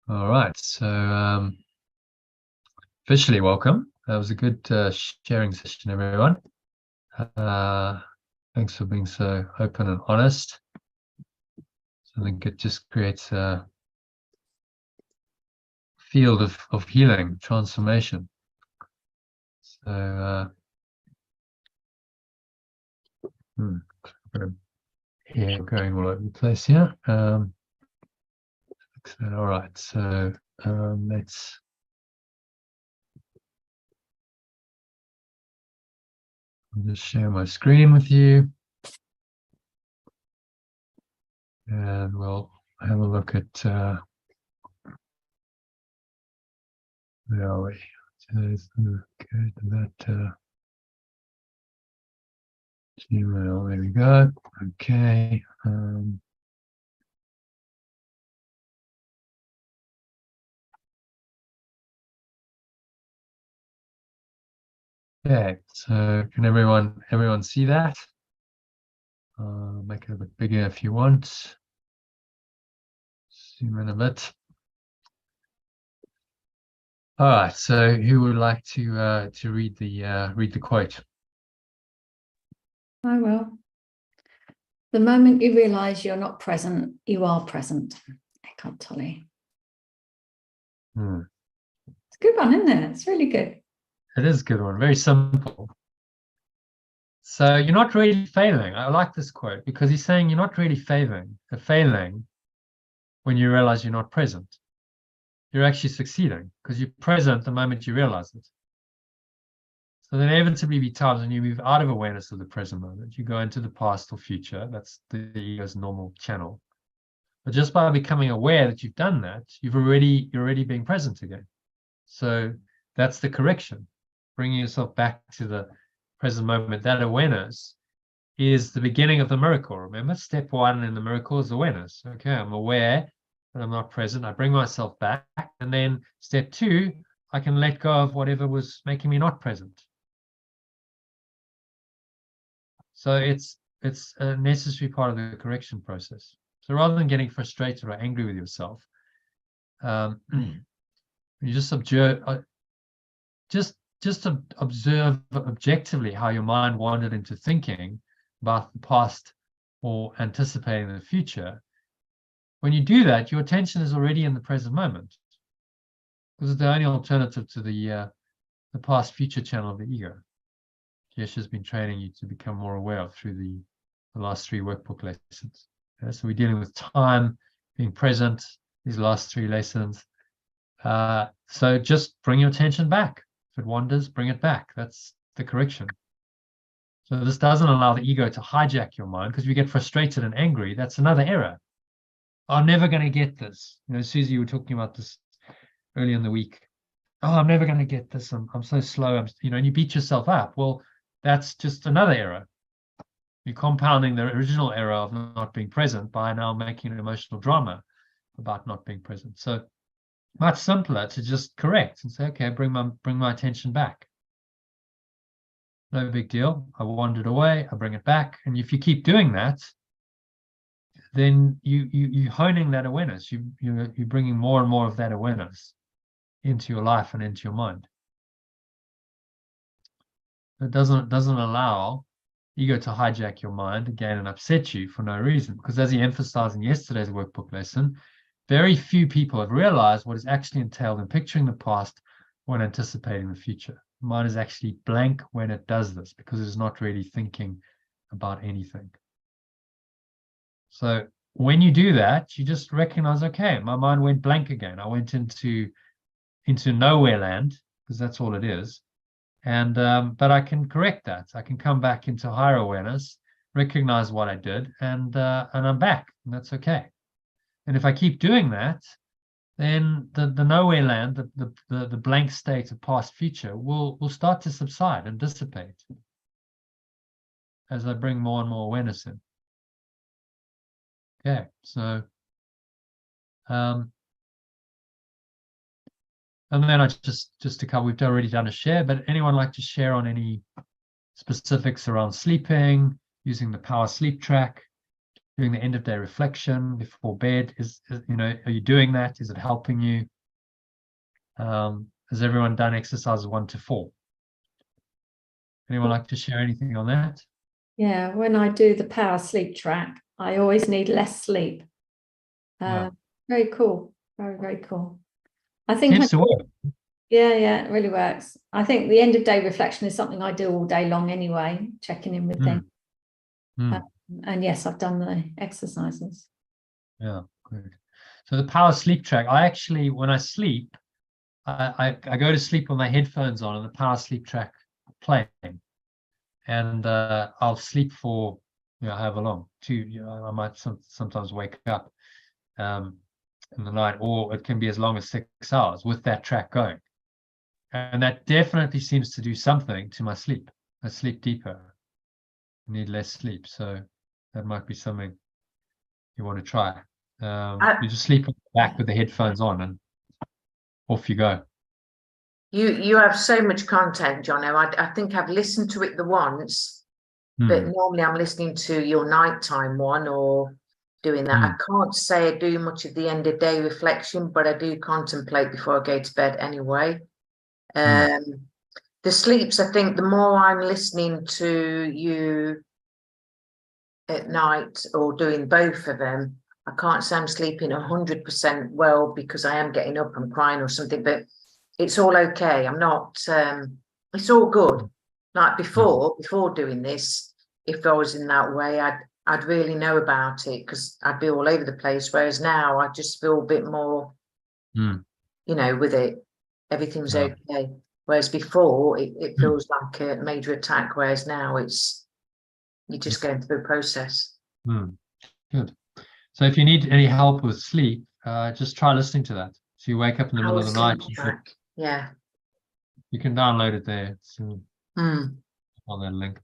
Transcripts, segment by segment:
All right, so officially welcome. That was a good sharing session, everyone. Thanks for being so open and honest. So I think it just creates a field of healing, transformation. So yeah, going all over the place here. All right, so let's I'll just share my screen with you, and we'll have a look at where are we? Today's okay, that Gmail, there we go. Okay. Okay, so can everyone see that? Make it a bit bigger if you want. Zoom in a bit. All right, so who would like to read the quote? I will. The moment you realize you're not present, you are present. Eckhart Tolle. It's a good one, isn't it? It's really good. It is a good one. Very simple. So you're not really failing. I like this quote because he's saying you're not really failing when you realize you're not present. You're actually succeeding because you're present the moment you realize it. So there inevitably be times when you move out of awareness of the present moment. You go into the past or future. That's the ego's normal channel. But just by becoming aware that you've done that, you're already being present again. So that's the correction. Bringing yourself back to the present moment. That awareness is the beginning of the miracle. Remember, step one in the miracle is awareness. Okay, I'm aware that I'm not present. I bring myself back. And then step two, I can let go of whatever was making me not present. So it's a necessary part of the correction process. So rather than getting frustrated or angry with yourself, you just observe, observe objectively how your mind wandered into thinking about the past or anticipating the future. When you do that, your attention is already in the present moment, because it's the only alternative to the past future channel of the ego. Yesh has been training you to become more aware of through the last 3 workbook lessons. So we're dealing with time, being present, these last 3 lessons. So just bring your attention back. If it wanders, bring it back. That's the correction. So this doesn't allow the ego to hijack your mind, because if you get frustrated and angry, that's another error. I'm never going to get this. You know, Susie, you were talking about this earlier in the week. Oh, I'm never going to get this. I'm so slow. And you beat yourself up. Well, that's just another error. You're compounding the original error of not being present by now making an emotional drama about not being present. So much simpler to just correct and say, okay, bring my attention back. No big deal. I wandered away. I bring it back. And if you keep doing that, then you're honing that awareness. You're bringing more and more of that awareness into your life and into your mind. It doesn't allow ego to hijack your mind again and upset you for no reason. Because as he emphasized in yesterday's workbook lesson, very few people have realized what is actually entailed in picturing the past when anticipating the future. The mind is actually blank when it does this, because it is not really thinking about anything. So when you do that, you just recognize, okay, my mind went blank again. I went into nowhere land, because that's all it is. And but I can correct that. I can come back into higher awareness, recognize what I did, and I'm back, and that's okay. And if I keep doing that, then the nowhere land, the blank state of past future will start to subside and dissipate as I bring more and more awareness in. Okay, so and then I just to cover, we've already done a share, but anyone like to share on any specifics around sleeping, using the power sleep track, doing the end of day reflection before bed? Are you doing that? Is it helping you? Has everyone done exercises 1 to 4? Anyone like to share anything on that? Yeah, when I do the power sleep track, I always need less sleep. Yeah. Very cool. Very, very cool. I think Seems to work. yeah, it really works. I think the end of day reflection is something I do all day long anyway, checking in with things. And yes, I've done the exercises. Yeah, good. So the power sleep track, I actually, when I sleep, I go to sleep with my headphones on and the power sleep track playing, and I'll sleep for however long. I might sometimes wake up in the night, or it can be as long as 6 hours with that track going, and that definitely seems to do something to my sleep. I sleep deeper, I need less sleep, so that might be something you want to try. You just sleep back with the headphones on and off you go. You have so much content, Jono. I think I've listened to it the once, but normally I'm listening to your nighttime one or doing that. I can't say I do much of the end of day reflection, but I do contemplate before I go to bed anyway. The sleeps, I think the more I'm listening to you at night or doing both of them, I can't say I'm sleeping 100% well because I am getting up and crying or something, but it's all okay. I'm not, it's all good. Like before doing this, if I was in that way, I'd really know about it because I'd be all over the place. Whereas now I just feel a bit more, with it, everything's okay. Whereas before it feels like a major attack. Whereas now you're just going through a process. Good. So if you need any help with sleep, just try listening to that. So you wake up in the middle of the night. You can download it there. It's on that link.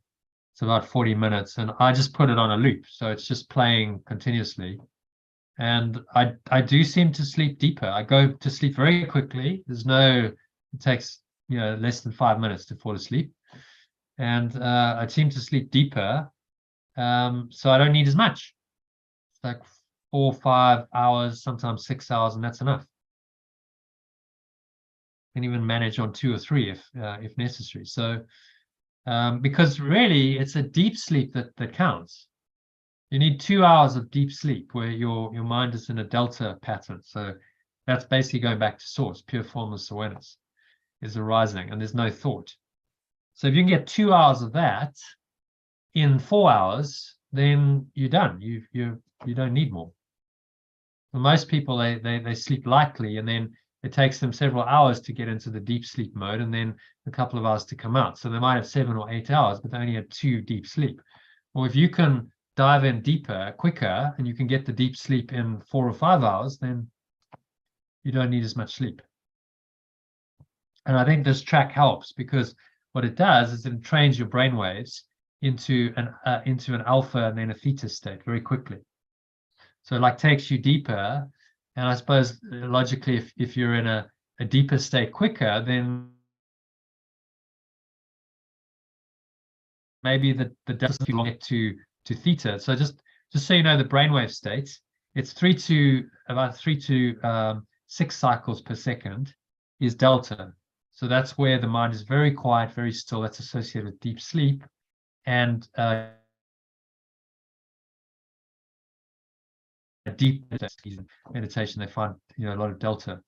It's about 40 minutes, and I just put it on a loop, so it's just playing continuously. And I do seem to sleep deeper. I go to sleep very quickly. It takes less than 5 minutes to fall asleep, and I seem to sleep deeper. So I don't need as much. It's like 4 or 5 hours, sometimes 6 hours, and that's enough. Can even manage on 2 or 3 if necessary. So because really it's a deep sleep that counts. You need 2 hours of deep sleep where your mind is in a delta pattern. So that's basically going back to source. Pure formless awareness is arising, and there's no thought. So if you can get 2 hours of that in 4 hours, then you're done. You don't need more. For most people, they sleep lightly, and then it takes them several hours to get into the deep sleep mode, and then a couple of hours to come out. So they might have 7 or 8 hours, but they only have 2 deep sleep. Or if you can dive in deeper, quicker, and you can get the deep sleep in 4 or 5 hours, then you don't need as much sleep. And I think this track helps because what it does is it trains your brain waves into an alpha and then a theta state very quickly. So it takes you deeper. And I suppose logically, if you're in a deeper state quicker, then maybe the delta will get to theta. So just so you know, the brainwave states, it's about 3 to 6 cycles per second is delta. So that's where the mind is very quiet, very still. That's associated with deep sleep. And deep meditation, they find a lot of delta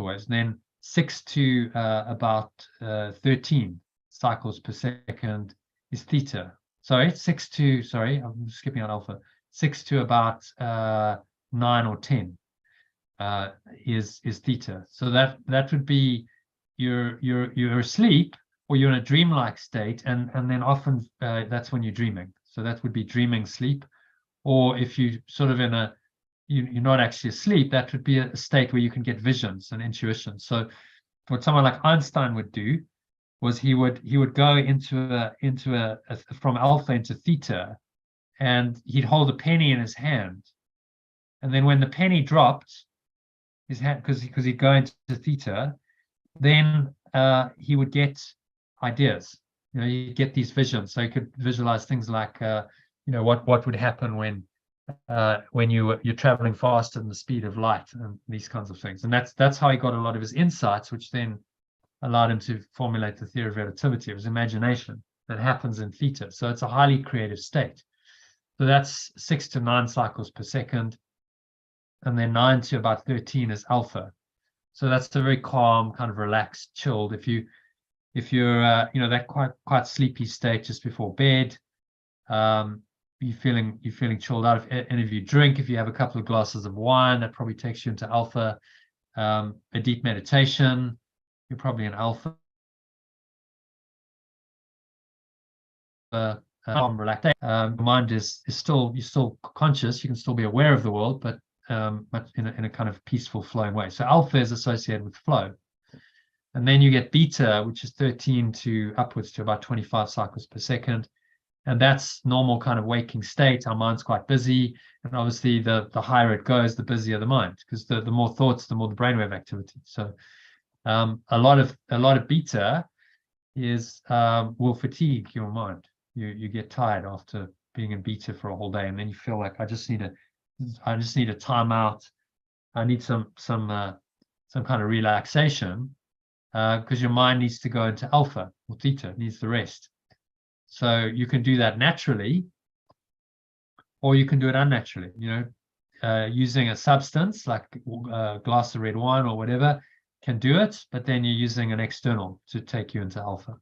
waves. And then 6 to about 13 cycles per second is theta. I'm skipping out alpha. 6 to about 9 or 10 is theta. So that would be you're asleep or you're in a dreamlike state, and then often that's when you're dreaming. So that would be dreaming sleep. Or if you sort of you're not actually asleep, that would be a state where you can get visions and intuition. So what someone like Einstein would do was he would go into from alpha into theta, and he'd hold a penny in his hand, and then when the penny dropped his hand, because he'd go into theta, then he would get ideas. He'd get these visions. So he could visualize things like what would happen when when you're traveling faster than the speed of light and these kinds of things. And that's how he got a lot of his insights, which then allowed him to formulate the theory of relativity. It was imagination that happens in theta. So it's a highly creative state. So that's 6 to 9 cycles per second. And then 9 to about 13 is alpha. So that's a very calm, kind of relaxed, chilled. If you're that quite sleepy state just before bed, you're feeling chilled out. And if you drink, if you have a couple of glasses of wine, that probably takes you into alpha. A deep meditation, you're probably in alpha. Calm, relaxed. Your mind is still, you're still conscious. You can still be aware of the world, but in a kind of peaceful, flowing way. So alpha is associated with flow. And then you get beta, which is 13 to upwards to about 25 cycles per second. And that's normal kind of waking state. Our mind's quite busy. And obviously the higher it goes, the busier the mind, because the more thoughts, the more the brainwave activity. So a lot of beta is will fatigue your mind. You get tired after being in beta for a whole day, and then you feel like I just need a timeout. I need some kind of relaxation, because your mind needs to go into alpha or theta, it needs the rest. So you can do that naturally, or you can do it unnaturally. Using a substance like a glass of red wine or whatever can do it, but then you're using an external to take you into alpha.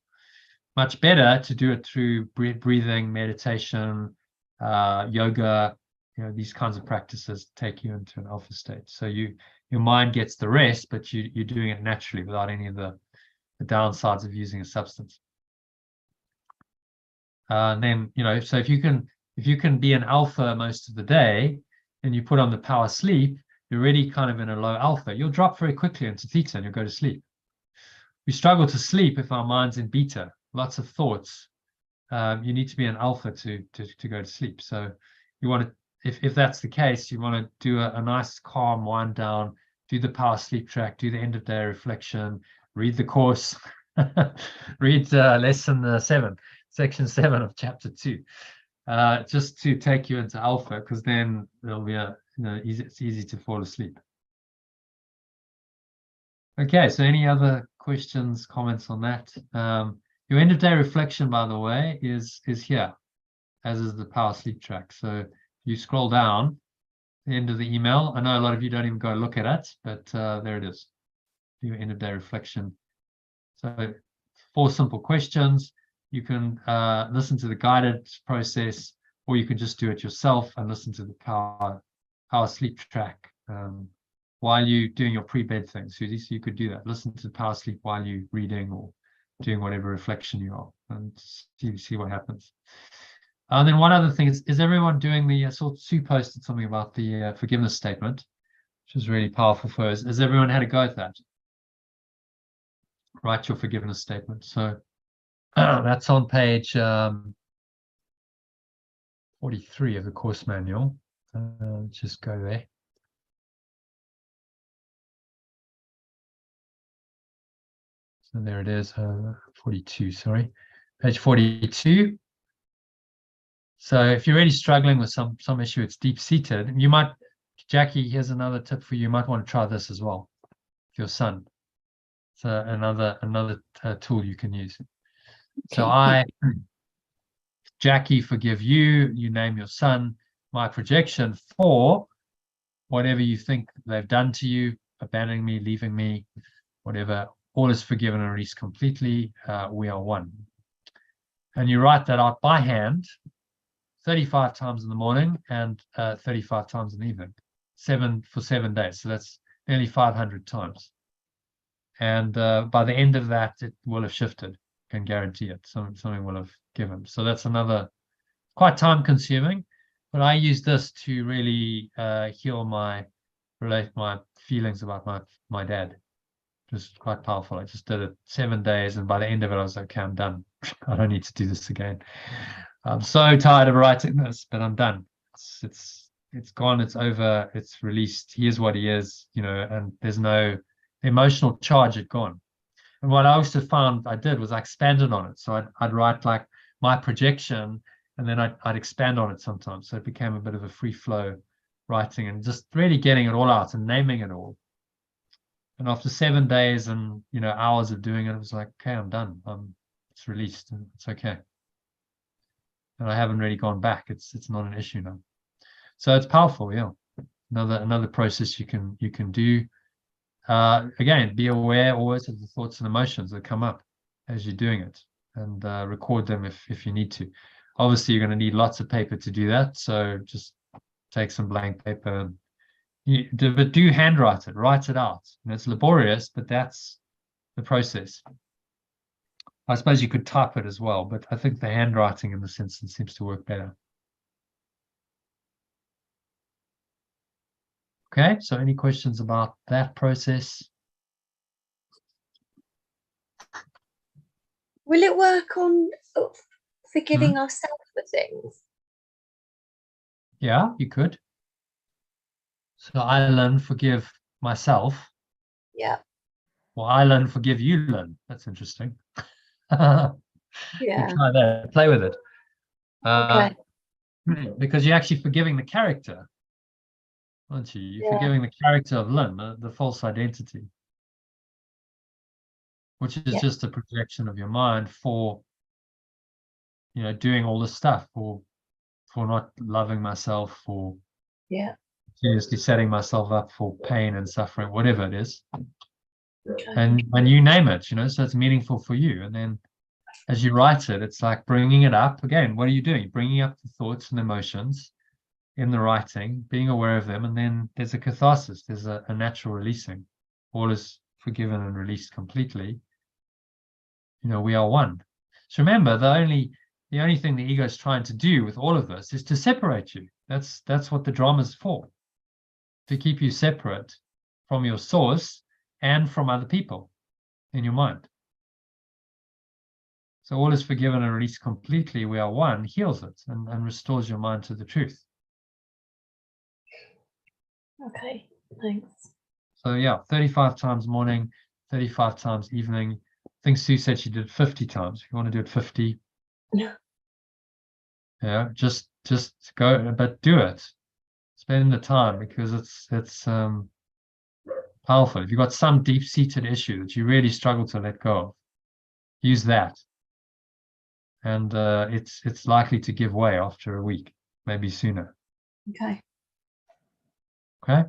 Much better to do it through breathing, meditation, yoga. These kinds of practices take you into an alpha state. So your mind gets the rest, but you're doing it naturally without any of the downsides of using a substance. And then, so if you can be an alpha most of the day, and you put on the power sleep, you're already kind of in a low alpha. You'll drop very quickly into theta and you'll go to sleep. We struggle to sleep if our mind's in beta, lots of thoughts. You need to be an alpha to go to sleep. So you want to, if that's the case, you want to do a nice calm wind down, do the power sleep track, do the end of day reflection, read the course, read lesson 7, section 7 of chapter 2, just to take you into alpha, because then there'll be it's easy to fall asleep. Okay, so any other questions, comments on that? Your end of day reflection, by the way, is here, as is the power sleep track. So if you scroll down the end of the email, I know a lot of you don't even go look at it, but there it is, your end of day reflection. So 4 simple questions. You can listen to the guided process, or you can just do it yourself and listen to the power sleep track while you're doing your pre-bed thing, Susie. So you could do that. Listen to power sleep while you're reading or doing whatever reflection you are, and see what happens. And then one other thing is everyone doing the Sue posted something about the forgiveness statement, which was really powerful for us. Has everyone had a go at that? Write your forgiveness statement. So that's on page 43 of the course manual. Just go there. So there it is, 42, sorry, page 42. So if you're really struggling with some issue, it's deep-seated, you might, Jackie, here's another tip for you. You might want to try this as well with your son. So another tool you can use. So Jackie, forgive you. You name your son. My projection for whatever you think they've done to you, abandoning me, leaving me, whatever, all is forgiven and released completely. We are one. And you write that out by hand 35 times in the morning and 35 times in the evening, 7 for 7 days. So that's nearly 500 times. And by the end of that, it will have shifted. Can guarantee it. Something will have given. So that's another, quite time consuming, but I use this to really heal my feelings about my dad. Just quite powerful. I just did it 7 days, and by the end of it, I was like, okay, I'm done. I don't need to do this again. I'm so tired of writing this, but I'm done. It's gone. It's over. It's released. He is what he is, and there's no emotional charge had gone. And what I also found I did was I expanded on it. So I'd write like my projection and then I'd expand on it sometimes. So it became a bit of a free flow writing, and just really getting it all out and naming it all. And after 7 days and hours of doing it, it was like, okay, I'm done. It's released and it's okay. And I haven't really gone back. It's not an issue now. So it's powerful, yeah. Another process you can do. Again, be aware always of the thoughts and emotions that come up as you're doing it, and record them if you need to. Obviously, you're going to need lots of paper to do that. So just take some blank paper and but do handwrite it, write it out. It's laborious, but that's the process. I suppose you could type it as well, but I think the handwriting in this instance seems to work better. Okay, so any questions about that process? Will it work on forgiving ourselves for things? Yeah, you could. So I learn, forgive myself. Yeah. Well, I learn, forgive you, learn. That's interesting. Yeah. Try that, play with it. Okay. Because you're actually forgiving the character, aren't you? You're forgiving the character of Lynn, the false identity, which is just a projection of your mind for, doing all this stuff, for not loving myself, for seriously setting myself up for pain and suffering, whatever it is. Okay. And you name it, so it's meaningful for you. And then as you write it, it's like bringing it up again. What are you doing? Bringing up the thoughts and emotions in the writing, being aware of them, and then there's a catharsis, there's a natural releasing. All is forgiven and released completely. We are one. So remember, the only thing the ego is trying to do with all of this is to separate you. That's what the drama is for, to keep you separate from your source and from other people in your mind. So all is forgiven and released completely. We are one, heals it and restores your mind to the truth. Okay, thanks. So yeah, 35 times morning, 35 times evening. I think Sue said she did 50 times. If you want to do it 50, yeah, just go, but do it. Spend the time, because it's powerful. If you've got some deep-seated issue that you really struggle to let go of, use that, and it's likely to give way after a week, maybe sooner. Okay. Okay.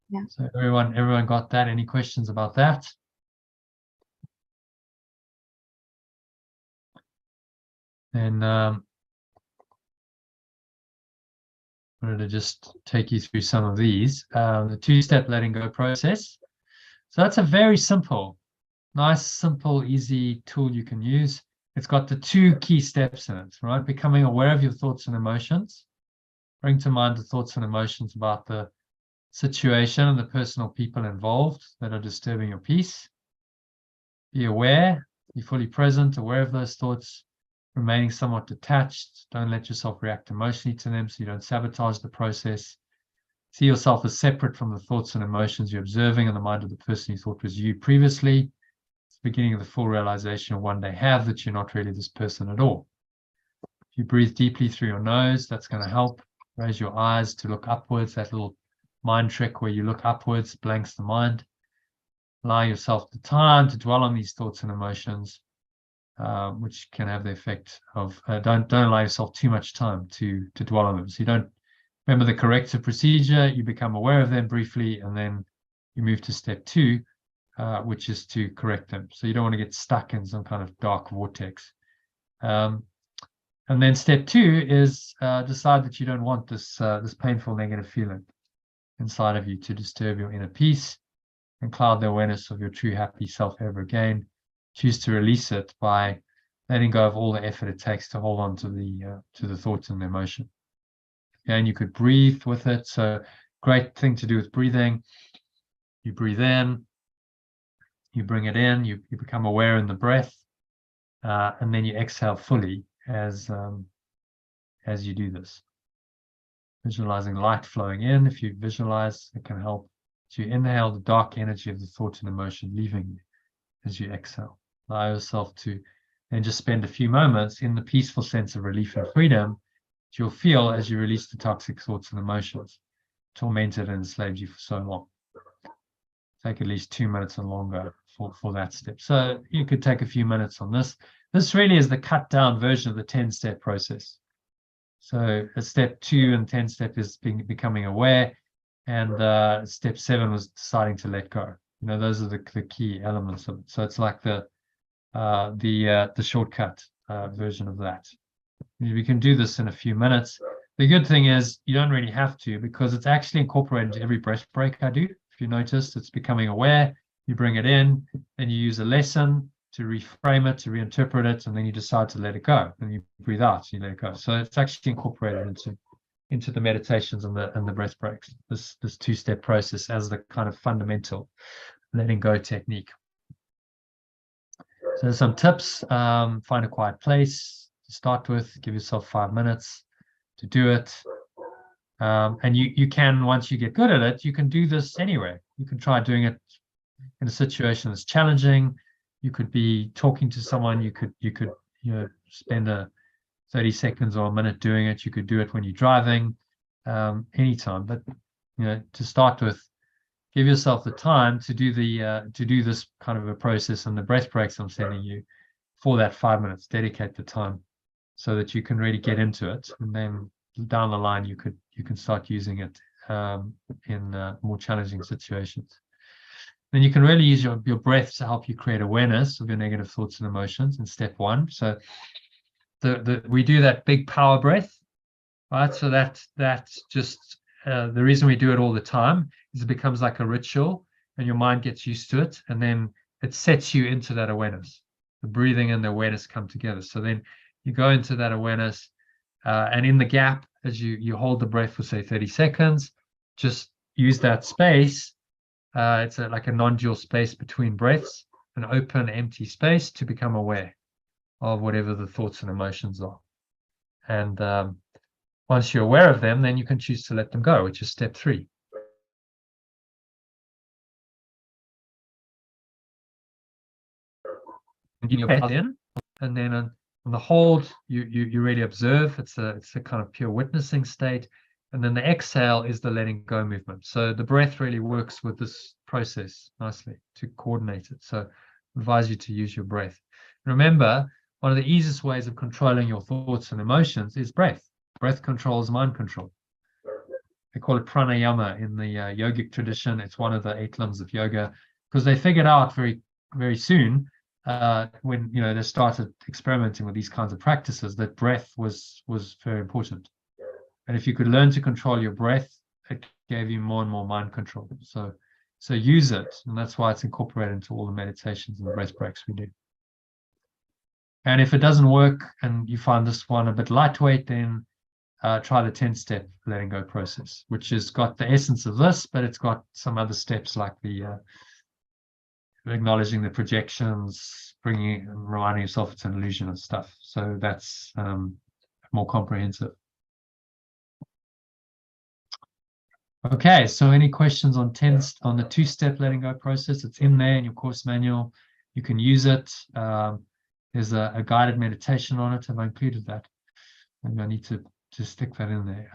Yeah. So everyone got that? Any questions about that? And I wanted to just take you through some of these. The two-step letting go process. So that's a very simple, nice, simple, easy tool you can use. It's got the 2 key steps in it, right? Becoming aware of your thoughts and emotions. Bring to mind the thoughts and emotions about the situation and the personal people involved that are disturbing your peace. Be aware, be fully present, aware of those thoughts, remaining somewhat detached. Don't let yourself react emotionally to them so you don't sabotage the process. See yourself as separate from the thoughts and emotions you're observing in the mind of the person you thought was you previously. It's the beginning of the full realization you'll one day have that you're not really this person at all. If you breathe deeply through your nose, that's going to help. Raise your eyes to look upwards. That little mind trick where you look upwards blanks the mind. Allow yourself the time to dwell on these thoughts and emotions, which can have the effect of don't allow yourself too much time to dwell on them. So you don't remember the corrective procedure, you become aware of them briefly, and then you move to step 2, which is to correct them. So you don't want to get stuck in some kind of dark vortex. And then step 2 is decide that you don't want this painful negative feeling inside of you to disturb your inner peace and cloud the awareness of your true happy self ever again. Choose to release it by letting go of all the effort it takes to hold on to the thoughts and the emotion. And you could breathe with it. So great thing to do with breathing. You breathe in, you bring it in, you become aware in the breath, and then you exhale fully as you do this. Visualizing light flowing in. If you visualize, it can help to inhale the dark energy of the thought and emotion leaving you as you exhale. Allow yourself to and just spend a few moments in the peaceful sense of relief and freedom that you'll feel as you release the toxic thoughts and emotions tormented and enslaved you for so long. Take at least 2 minutes and longer for that step. So you could take a few minutes on this. This really is the cut down version of the 10-step process. So step 2 and 10-step is becoming aware, and step 7 was deciding to let go. You know, those are the key elements of it. So it's like the shortcut version of that. We can do this in a few minutes. The good thing is you don't really have to, because it's actually incorporated into every breath break I do. If you noticed, it's becoming aware, you bring it in, then you use a lesson to reframe it, to reinterpret it, and then you decide to let it go. And you breathe out, you let it go. So it's actually incorporated into the meditations and the breath breaks, this 2-step process as the kind of fundamental letting go technique. So some tips: find a quiet place to start with, give yourself 5 minutes to do it. And you can, once you get good at it, you can do this anywhere. You can try doing it in a situation that's challenging. You could be talking to someone. You could spend 30 seconds or a minute doing it. You could do it when you're driving, anytime. But to start with, give yourself the time to do this kind of a process, and the breath breaks I'm sending you for that 5 minutes. Dedicate the time so that you can really get into it, and then down the line you can start using it in more challenging situations. Then you can really use your breath to help you create awareness of your negative thoughts and emotions in step 1. So we do that big power breath, right? So that's just the reason we do it all the time is it becomes like a ritual, and your mind gets used to it, and then it sets you into that awareness. The breathing and the awareness come together. So then you go into that awareness, and in the gap, as you hold the breath for, say, 30 seconds, just use that space. It's like a non-dual space between breaths, an open, empty space, to become aware of whatever the thoughts and emotions are. And once you're aware of them, then you can choose to let them go, which is step 3. You breathe in, and then on the hold, you really observe. It's a kind of pure witnessing state. And then the exhale is the letting go movement. So the breath really works with this process nicely to coordinate it. So I advise you to use your breath. Remember, one of the easiest ways of controlling your thoughts and emotions is breath. Breath controls mind control. They call it pranayama in the yogic tradition. It's one of the 8 limbs of yoga, because they figured out very, very soon when they started experimenting with these kinds of practices that breath was very important. And if you could learn to control your breath, it gave you more and more mind control. So use it, and that's why it's incorporated into all the meditations and the breath breaks we do. And if it doesn't work and you find this one a bit lightweight, then try the 10-step letting go process, which has got the essence of this, but it's got some other steps like the acknowledging the projections, reminding yourself it's an illusion and stuff. So that's more comprehensive. Okay, so any questions on the 2-step letting go process? It's in there in your course manual. You can use it. There's a guided meditation on it. Have I included that? Maybe I need to stick that in there.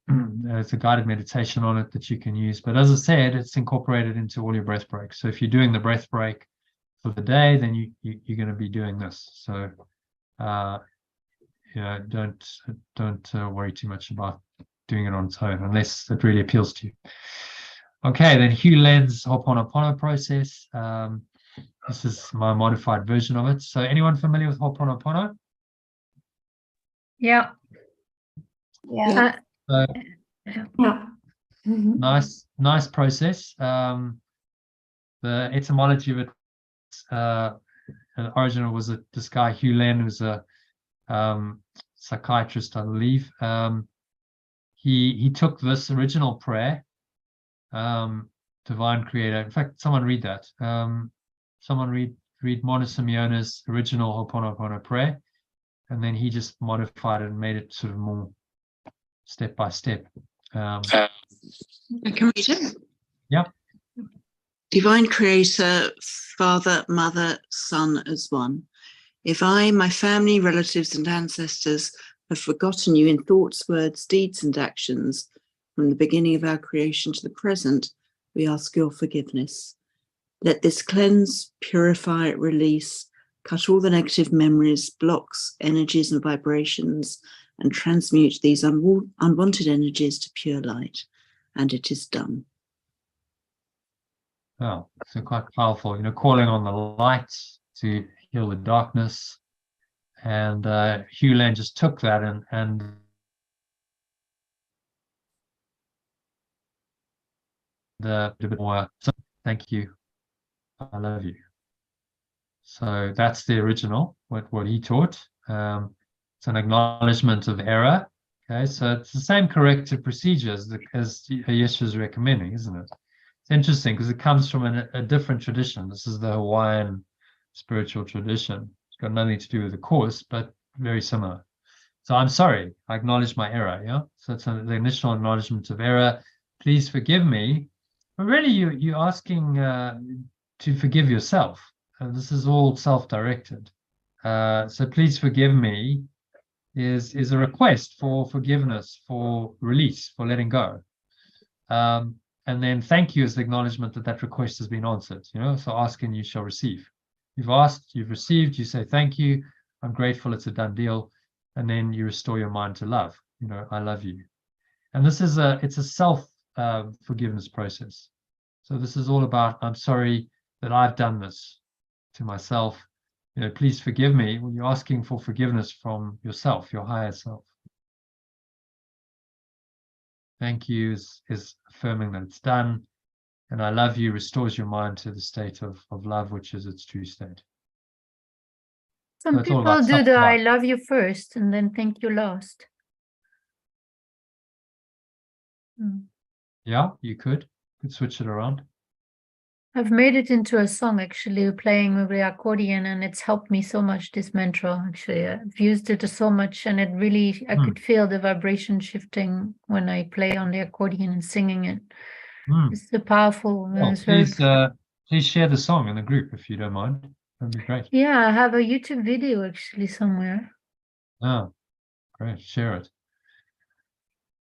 There's a guided meditation on it that you can use. But as I said, it's incorporated into all your breath breaks. So if you're doing the breath break for the day, then you're going to be doing this. So don't worry too much about doing it on its own, unless it really appeals to you. Okay, then Hugh Len's Ho'oponopono process. This is my modified version of it. So anyone familiar with Ho'oponopono? Yeah. Yeah. Yeah. Nice process. The etymology of it, the origin was this guy Hugh Len, who's a psychiatrist, I believe. He took this original prayer, Divine Creator. In fact, someone read that. Someone read Mona Simeona's original Ho'oponopono prayer, and then he just modified it and made it sort of more step by step. I can read it. Yeah. Divine Creator, Father, Mother, Son as one. If I, my family, relatives, and ancestors have forgotten you in thoughts, words, deeds, and actions from the beginning of our creation to the present, we ask your forgiveness. Let this cleanse, purify, release, cut all the negative memories, blocks, energies, and vibrations, and transmute these unwanted energies to pure light. And it is done. Oh, so quite powerful, calling on the light to heal the darkness. And Hugh Lane just took that and a bit more. So, thank you. I love you. So that's the original, what he taught. It's an acknowledgement of error. Okay, so it's the same corrective procedures as Yeshua's recommending, isn't it? It's interesting because it comes from a different tradition. This is the Hawaiian spiritual tradition. It's got nothing to do with the Course, but very similar. So I'm sorry, I acknowledge my error. Yeah. So it's the initial acknowledgement of error. Please forgive me. But really, you're asking to forgive yourself. This is all self-directed. So please forgive me is a request for forgiveness, for release, for letting go. And then thank you is the acknowledgement that request has been answered. So ask and you shall receive. You've asked, you've received, you say thank you, I'm grateful, it's a done deal. And then you restore your mind to love. I love you. And this is it's a self forgiveness process. So this is all about, I'm sorry that I've done this to myself. Please forgive me. When you're asking for forgiveness from yourself, your higher self. Thank you is affirming that it's done. And I love you restores your mind to the state of love, which is its true state. Some So it's all people about do the I self-love. love you first and then thank you last. Yeah, you could switch it around. I've made it into a song actually, playing with the accordion, and it's helped me so much, this mantra. Actually, I've used it so much, and it really, I could feel the vibration shifting when I play on the accordion and singing it. It's so powerful. Well, it's very... please share the song in the group if you don't mind. That'd be great. Yeah, I have a YouTube video actually somewhere. Oh, great. Share it.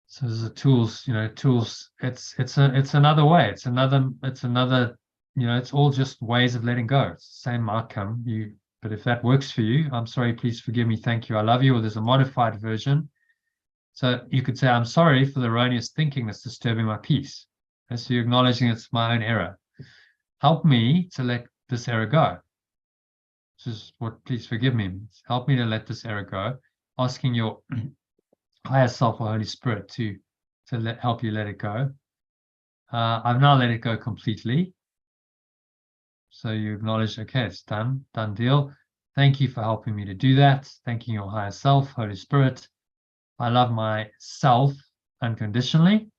So there's the tools, tools. It's another way. It's another, it's all just ways of letting go. It's the same outcome. But if that works for you, I'm sorry, please forgive me, thank you, I love you, or there's a modified version. So you could say, I'm sorry for the erroneous thinking that's disturbing my peace. And so you're acknowledging it's my own error. Help me to let this error go. This is what please forgive me means. Help me to let this error go. Asking your higher self or Holy Spirit to help you let it go. I've now let it go completely. So you acknowledge, okay, it's done deal. Thank you for helping me to do that. Thanking your higher self, Holy Spirit. I love myself unconditionally.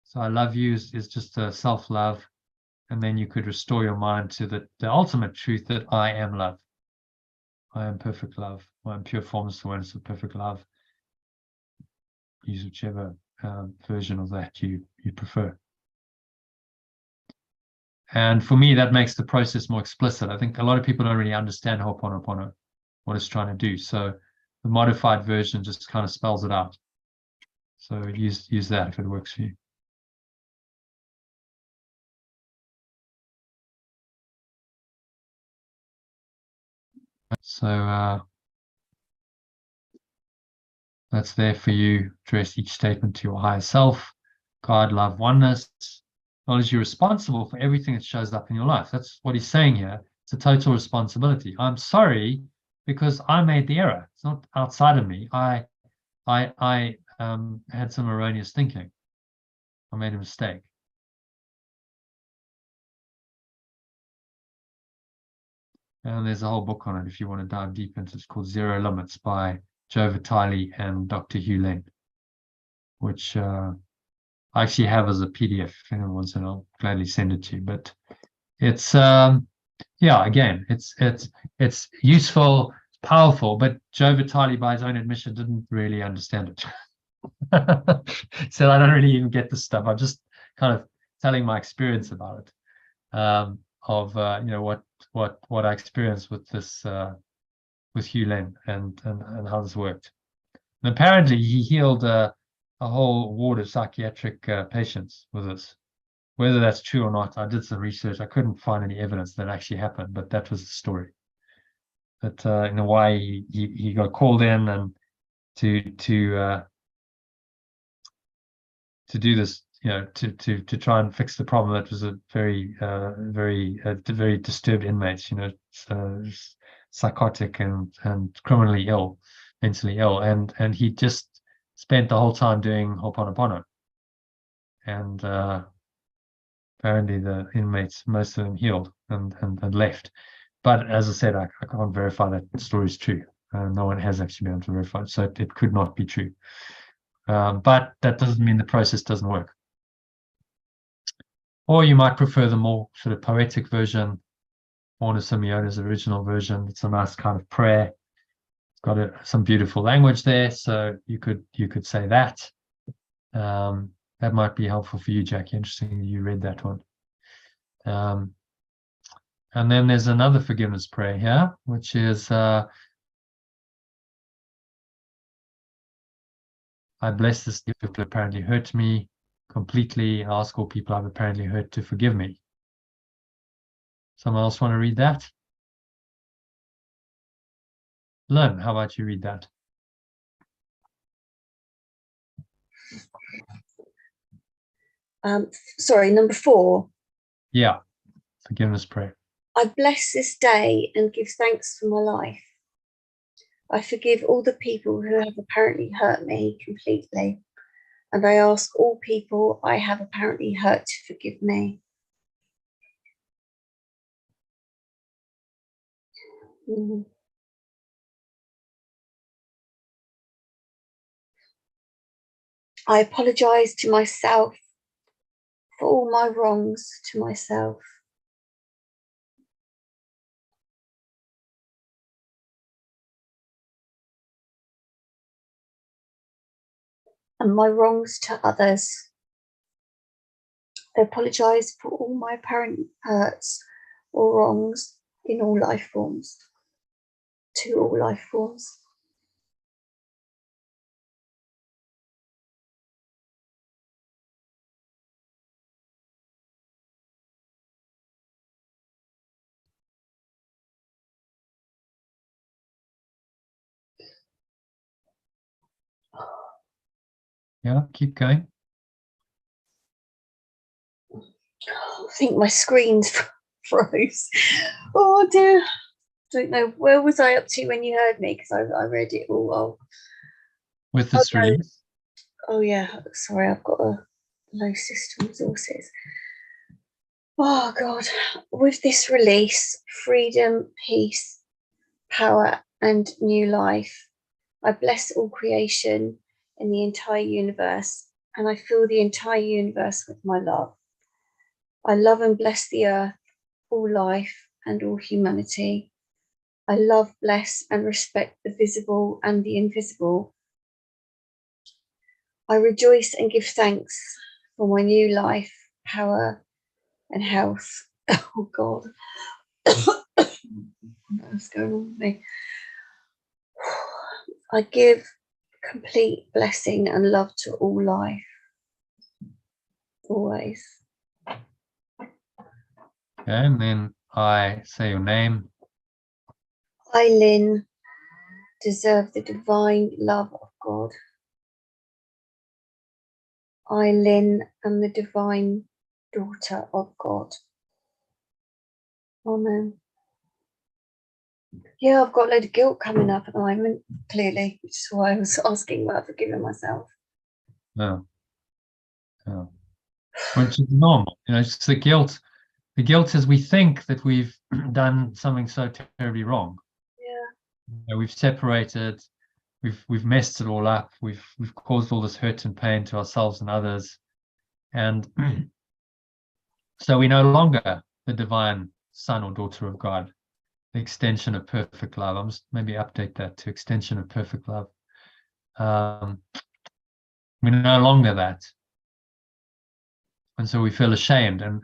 So I love you is just a self-love. And then you could restore your mind to the ultimate truth that I am love. I am perfect love. I am pure formless awareness of perfect love. Use whichever version of that you prefer. And for me, that makes the process more explicit. I think a lot of people don't really understand Ho'oponopono, what it's trying to do. So the modified version just kind of spells it out. So use that if it works for you. So that's there for you. Address each statement to your higher self. God, love, oneness. Acknowledge you're responsible for everything that shows up in your life. That's what he's saying here. It's a total responsibility. I'm sorry because I made the error. It's not outside of me. I had some erroneous thinking. I made a mistake. And there's a whole book on it if you want to dive deep into it. It's called Zero Limits by Joe Vitale and Dr. Hugh Lane, which I actually have as a PDF. If anyone wants it, I'll gladly send it to you. But it's yeah, again, it's useful, powerful, but Joe Vitale, by his own admission, didn't really understand it. So I don't really even get this stuff. I'm just kind of telling my experience about it, of what I experienced with this with Hugh Len and how this worked. And apparently he healed a whole ward of psychiatric patients with this. Whether that's true or not, I did some research. I couldn't find any evidence that actually happened, but that was the story. That in Hawaii he got called in and to do this, to try and fix the problem. That was a very disturbed inmates, psychotic and criminally ill, mentally ill, and he just spent the whole time doing Ho'oponopono. And apparently the inmates, most of them healed and left. But as I said, I can't verify that story is true. No one has actually been able to verify it, so it could not be true. But that doesn't mean the process doesn't work. Or you might prefer the more sort of poetic version, Orna Simeona's original version. It's a nice kind of prayer. It's got some beautiful language there, so you could say that. That might be helpful for you, Jackie. Interesting that you read that one. And then there's another forgiveness prayer here, which is, I bless this people who apparently hurt me completely. I ask all people I've apparently hurt to forgive me. Someone else want to read that? Lynn, how about you read that? Sorry, number 4. Yeah, forgiveness prayer. I bless this day and give thanks for my life. I forgive all the people who have apparently hurt me completely, and I ask all people I have apparently hurt to forgive me. I apologize to myself for all my wrongs to myself. And my wrongs to others. I apologize for all my apparent hurts or wrongs in all life forms, to all life forms. Yeah, keep going. I think my screen's froze. Oh dear. Don't know, where was I up to when you heard me? Because I read it all. With this release. Oh yeah, sorry, I've got a low system resources. Oh God, with this release, freedom, peace, power, and new life, I bless all creation in the entire universe, and I fill the entire universe with my love. I love and bless the earth, all life, and all humanity. I love, bless, and respect the visible and the invisible. I rejoice and give thanks for my new life, power, and health. Oh God. What's going on with me? I give complete blessing and love to all life. Always. Okay, and then I say your name. I, Lynn, deserve the divine love of God. I, Lynn, am the divine daughter of God. Amen. Yeah, I've got a load of guilt coming up at the moment, clearly, which is why I was asking about forgiving myself. No. Which is normal. It's the guilt. The guilt is we think that we've done something so terribly wrong. Yeah. We've separated, we've messed it all up, we've caused all this hurt and pain to ourselves and others. And so we're no longer the divine son or daughter of God, the extension of perfect love. I must maybe update that to extension of perfect love. We're no longer that. And so we feel ashamed, and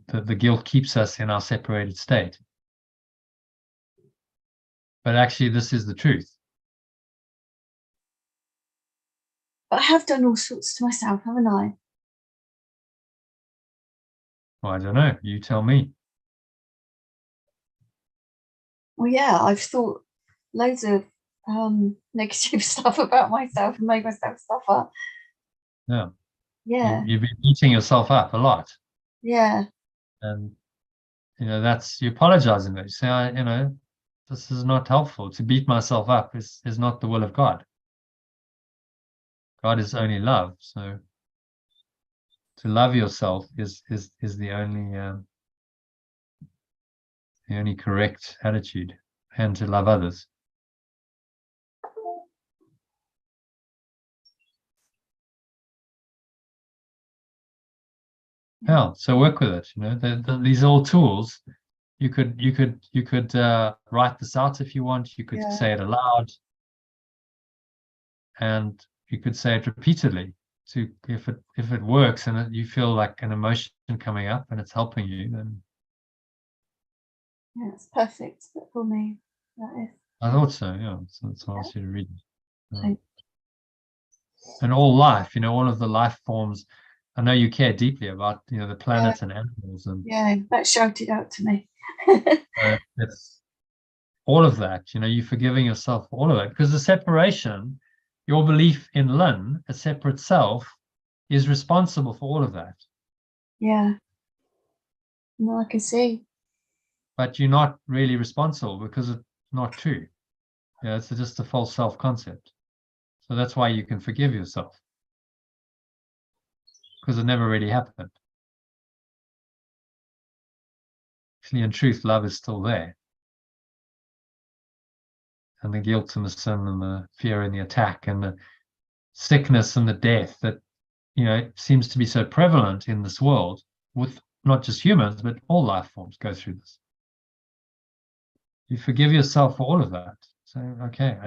the guilt keeps us in our separated state. But actually, this is the truth. But I have done all sorts to myself, haven't I? Well, I don't know. You tell me. Well, yeah, I've thought loads of negative stuff about myself and made myself suffer. Yeah. Yeah, You've been beating yourself up a lot. yeah, And, that's, you apologizing. You say, this is not helpful. To beat myself up is not the will of God. God is only love. So to love yourself is the only correct attitude, and to love others. Yeah, so work with it. These are all tools. You could write this out if you want. You could Yeah. say it aloud, and you could say it repeatedly. To if it works and you feel like an emotion coming up and it's helping you, then yeah, it's perfect for me. That is. I thought so. Yeah, so that's why I asked you to read it. Thank- And all life, all of the life forms. I know you care deeply about the planet and animals, and Yeah, that shouted out to me. it's all of that. You're forgiving yourself for all of it, because the separation, your belief in Lynn, a separate self, is responsible for all of that. Yeah. No, I can see. But you're not really responsible because it's not true. It's just a false self concept. So that's why you can forgive yourself, because it never really happened. Actually, in truth, love is still there. And the guilt and the sin and the fear and the attack and the sickness and the death that seems to be so prevalent in this world, with not just humans but all life forms go through this. You forgive yourself for all of that. So okay,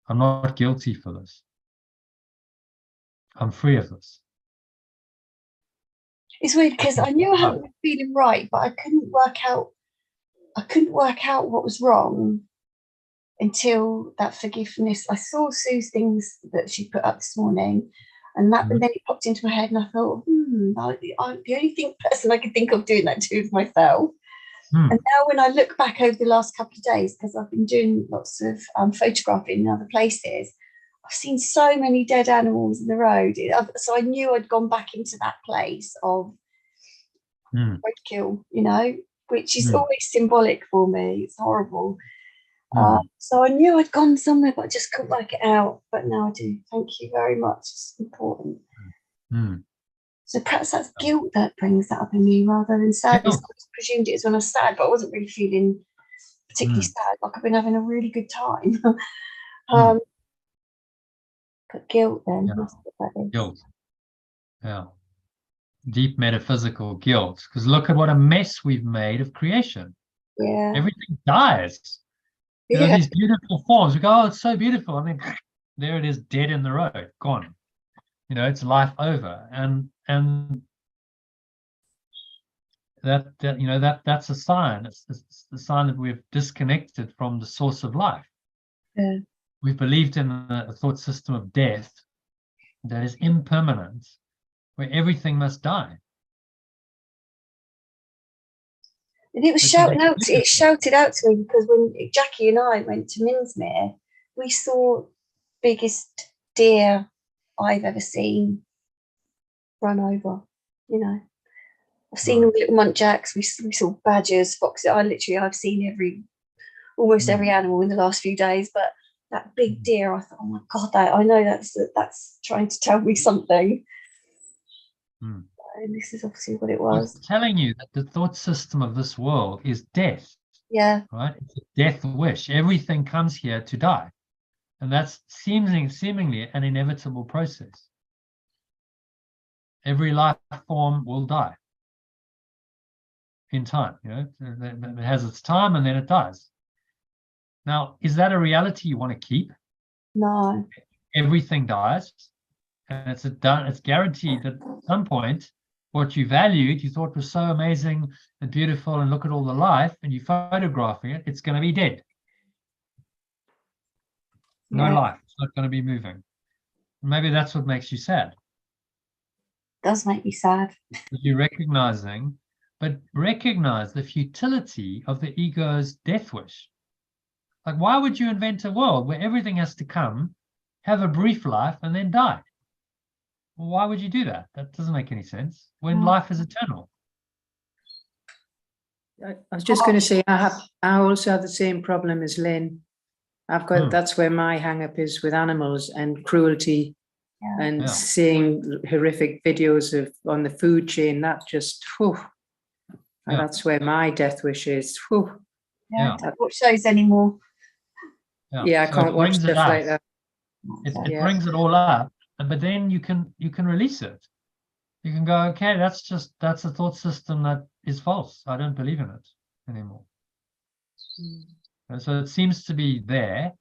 I'm not guilty for this. I'm free of this. It's weird because I knew I hadn't been feeling right, but I couldn't work out what was wrong until that forgiveness. I saw Sue's things that she put up this morning, and then it popped into my head, and I thought, the only person I could think of doing that to is myself. And now when I look back over the last couple of days, because I've been doing lots of photographing in other places, I've seen so many dead animals in the road. So I knew I'd gone back into that place of roadkill, which is always symbolic for me. It's horrible. So I knew I'd gone somewhere, but I just couldn't work it out. But now I do. Thank you very much. It's important. So perhaps that's guilt that brings that up in me rather than sadness. I just presumed it was when I was sad, but I wasn't really feeling particularly sad. Like I've been having a really good time. But guilt then, that's what that is. Guilt. Yeah. Deep metaphysical guilt. Because look at what a mess we've made of creation. Yeah. Everything dies. These beautiful forms. We go, oh, it's so beautiful. And then there it is, dead in the road, gone. It's life over. And that's a sign. It's the sign that we've disconnected from the source of life. Yeah. We've believed in a thought system of death that is impermanent, where everything must die. And it was shouted out to me because when Jackie and I went to Minsmere, we saw biggest deer I've ever seen run over. I've seen all the little muntjacs. We saw badgers, foxes. I've seen almost every animal in the last few days. But that big deer, I thought, oh my God, I know that's trying to tell me something. And this is obviously what it was. It's telling you that the thought system of this world is death. Yeah. Right? It's a death wish. Everything comes here to die. And that's seemingly an inevitable process. Every life form will die in time. It has its time and then it dies. Now, is that a reality you want to keep? No. Everything dies, and it's guaranteed that at some point what you valued, you thought was so amazing and beautiful, and look at all the life, and you're photographing it, it's going to be dead. No life. It's not going to be moving. Maybe that's what makes you sad. Does make me sad. You're recognizing, but recognize the futility of the ego's death wish. Like, why would you invent a world where everything has to come, have a brief life, and then die? Well, why would you do that? That doesn't make any sense when life is eternal. I was just going to say, I also have the same problem as Lynn. I've got that's where my hang up is with animals and cruelty, and seeing horrific videos of on the food chain. That just, that's where my death wish is. I don't watch those anymore. I can't watch stuff like that. It brings it all up, but then you can release it. You can go, okay, that's a thought system that is false. I don't believe in it anymore. And so it seems to be there,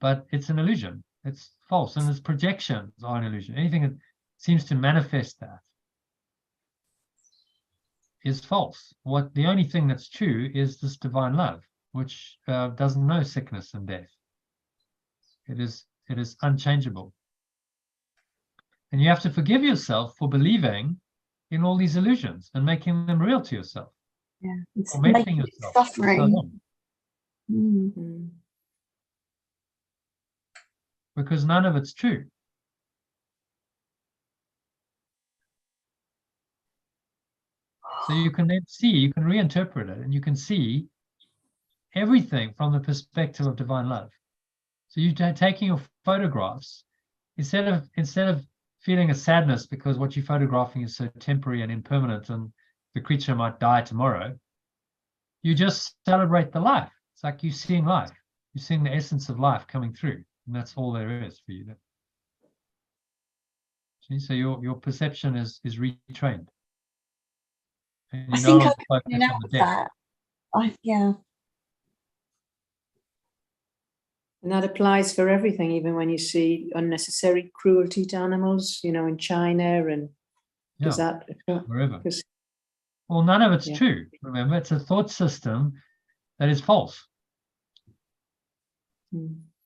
but it's an illusion. It's false, and its projections are an illusion. Anything that seems to manifest that is false. The only thing that's true is this divine love, which doesn't know sickness and death. It is unchangeable. And you have to forgive yourself for believing in all these illusions and making them real to yourself. Yeah, it's or making making yourself suffering. Because none of it's true. So you can then see, you can reinterpret it, and you can see everything from the perspective of divine love. So you're taking your photographs, instead of feeling a sadness because what you're photographing is so temporary and impermanent and the creature might die tomorrow, you just celebrate the life. It's like you're seeing life. You're seeing the essence of life coming through, and that's all there is for you. See? So your perception is retrained. And I think I'm coming out of that. And that applies for everything, even when you see unnecessary cruelty to animals, in China, and does that wherever? Well, none of it's true. Remember, it's a thought system that is false.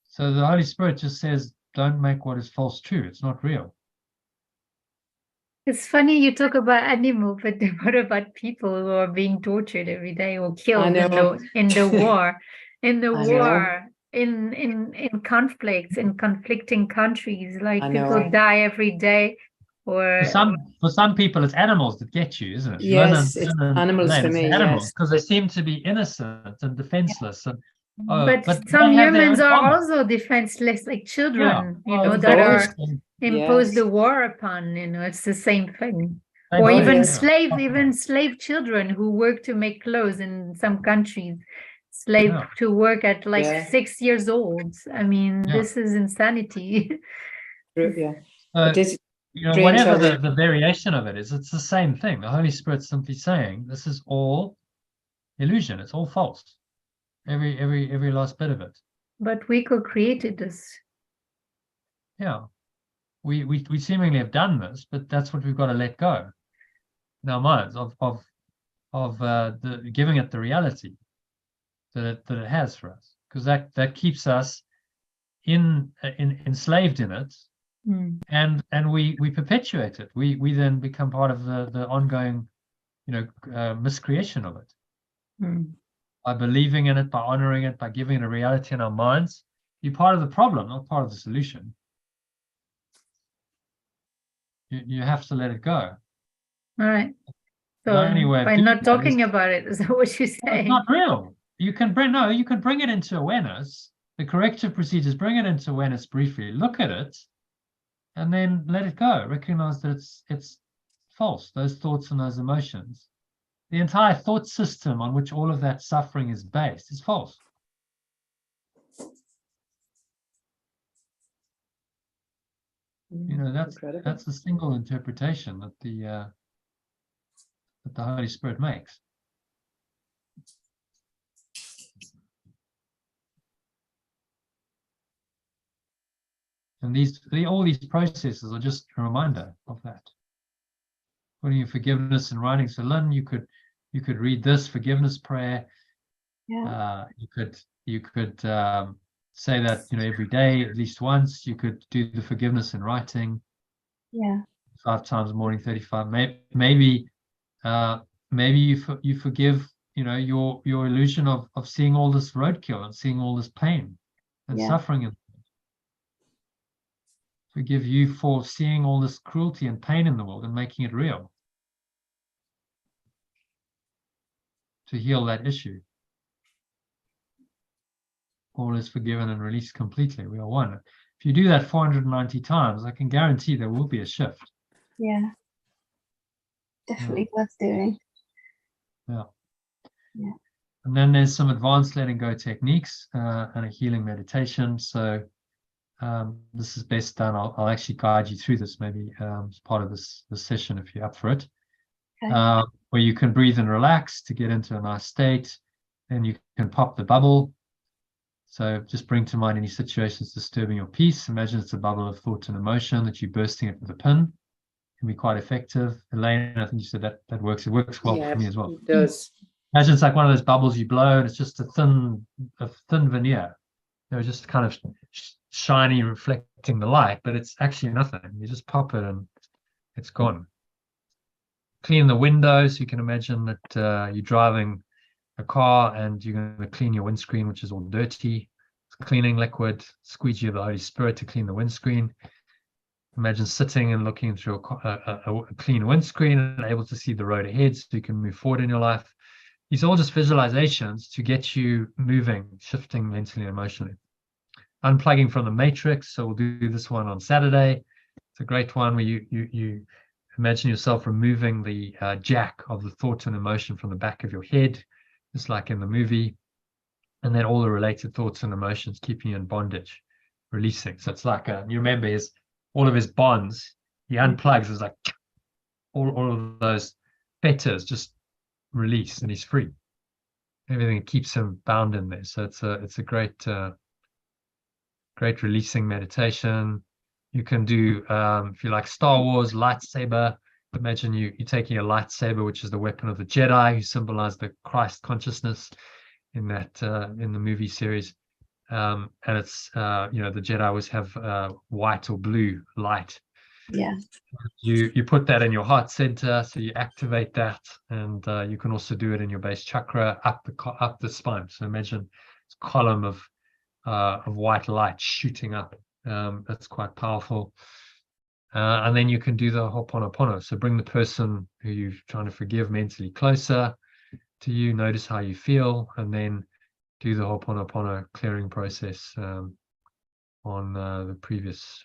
So the Holy Spirit just says, don't make what is false true. It's not real. It's funny you talk about animals, but what about people who are being tortured every day or killed in the war? In conflicts, in conflicting countries, like people die every day. Or for some people, it's animals that get you, isn't it? Yes, it's animals for me. Animals, because they seem to be innocent and defenseless. And, but some humans are also defenseless, like children, that are imposed the war upon. It's the same thing. Or even slave children who work to make clothes in some countries. Slave to work at 6 years old. I mean, this is insanity. Whatever the variation of it is, it's the same thing. The Holy Spirit's simply saying this is all illusion. It's all false. Every last bit of it. But we co-created this. Yeah, we seemingly have done this, but that's what we've got to let go in our minds of the giving it the reality that it has for us, because that keeps us enslaved in it, and we perpetuate it. We then become part of the ongoing miscreation of it. By believing in it, by honoring it, by giving it a reality in our minds, you're part of the problem, not part of the solution. You have to let it go. All right. So by not talking about it, is that what you're saying? It's not real. You can bring it into awareness. The corrective procedures, bring it into awareness briefly, look at it, and then let it go. Recognize that it's false, those thoughts and those emotions. The entire thought system on which all of that suffering is based is false. That's the single interpretation that the Holy Spirit makes. And all these processes are just a reminder of that. putting your forgiveness in writing. So Lynn, you could read this forgiveness prayer. Yeah. You could say that, you know, every day at least once. You could do the forgiveness in writing. Yeah. 5 times a morning, 35. Maybe you forgive, you know, your illusion of seeing all this roadkill and seeing all this pain and suffering, and forgive you for seeing all this cruelty and pain in the world and making it real, to heal that issue. All is forgiven and released completely. We are one. If you do that 490 times, I can guarantee there will be a shift. Yeah. Definitely worth doing. Yeah. Yeah. And then there's some advanced letting go techniques and a healing meditation. So this is best done. I'll actually guide you through this maybe as part of this session if you're up for it. Okay. Where you can breathe and relax to get into a nice state. Then you can pop the bubble. So just bring to mind any situations disturbing your peace. Imagine it's a bubble of thought and emotion that you're bursting it with a pin. It can be quite effective. Elaine, I think you said that works. It works well for me as well. It does. Imagine it's like one of those bubbles you blow and it's just a thin veneer. You know, just kind of shiny, reflecting the light, but it's actually nothing. You just pop it and it's gone. Clean the windows. You can imagine that you're driving a car and you're going to clean your windscreen, which is all dirty. Cleaning liquid, squeegee of the Holy Spirit to clean the windscreen. Imagine sitting and looking through a clean windscreen and able to see the road ahead so you can move forward in your life. These are all just visualizations to get you moving, shifting mentally and emotionally. Unplugging from the matrix. So we'll do this one on Saturday. It's a great one where you imagine yourself removing the jack of the thought and emotion from the back of your head, just like in the movie. And then all the related thoughts and emotions keeping you in bondage, releasing. So it's like you remember all of his bonds, he unplugs. It's like all of those fetters just release and he's free. Everything keeps him bound in there. So it's a great releasing meditation. You can do if you like Star Wars, lightsaber. Imagine you're taking a lightsaber, which is the weapon of the Jedi, who symbolize the Christ consciousness in that in the movie series. And it's you know, the Jedi always have white or blue light. Yeah. You put that in your heart center, so you activate that, and you can also do it in your base chakra up the spine. So imagine it's a column of white light shooting up. That's quite powerful. And then you can do the Ho'oponopono. So bring the person who you're trying to forgive mentally closer to you. Notice how you feel, and then do the Ho'oponopono clearing process on the previous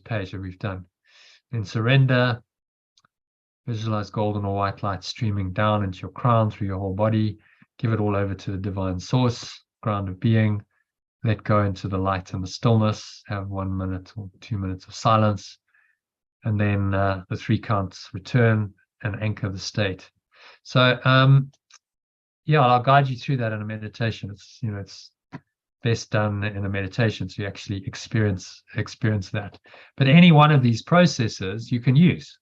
page that we've done. Then surrender. Visualize golden or white light streaming down into your crown through your whole body. Give it all over to the divine source, ground of being. Let go into the light and the stillness. Have 1 minute or 2 minutes of silence. And then the 3 counts return and anchor the state. So yeah, I'll guide you through that in a meditation. It's, you know, it's best done in a meditation, so you actually experience that. But any one of these processes you can use.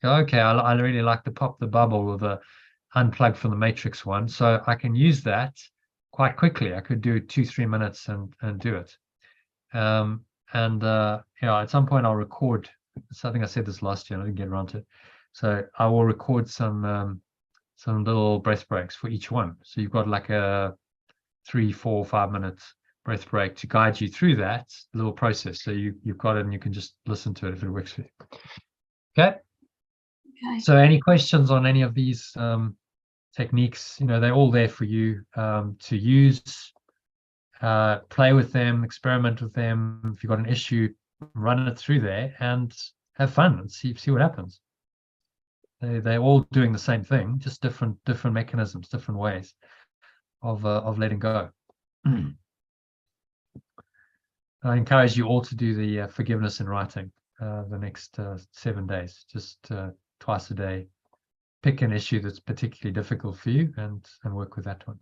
Okay, I really like the pop the bubble or the unplug from the matrix one, so I can use that quite quickly. I could do 2-3 minutes and do it. You know, at some point I'll record. So I think I said this last year, I didn't get around to it. So I will record some little breath breaks for each one. So you've got like a 3, 4, 5 minutes breath break to guide you through that little process. So you've got it and you can just listen to it if it works for you. Okay. So any questions on any of these techniques? You know, they're all there for you to use. Play with them, experiment with them. If you've got an issue, run it through there and have fun and see what happens. They're all doing the same thing, just different mechanisms, different ways of letting go. I encourage you all to do the forgiveness in writing the next 7 days, just twice a day. Pick an issue that's particularly difficult for you and work with that one.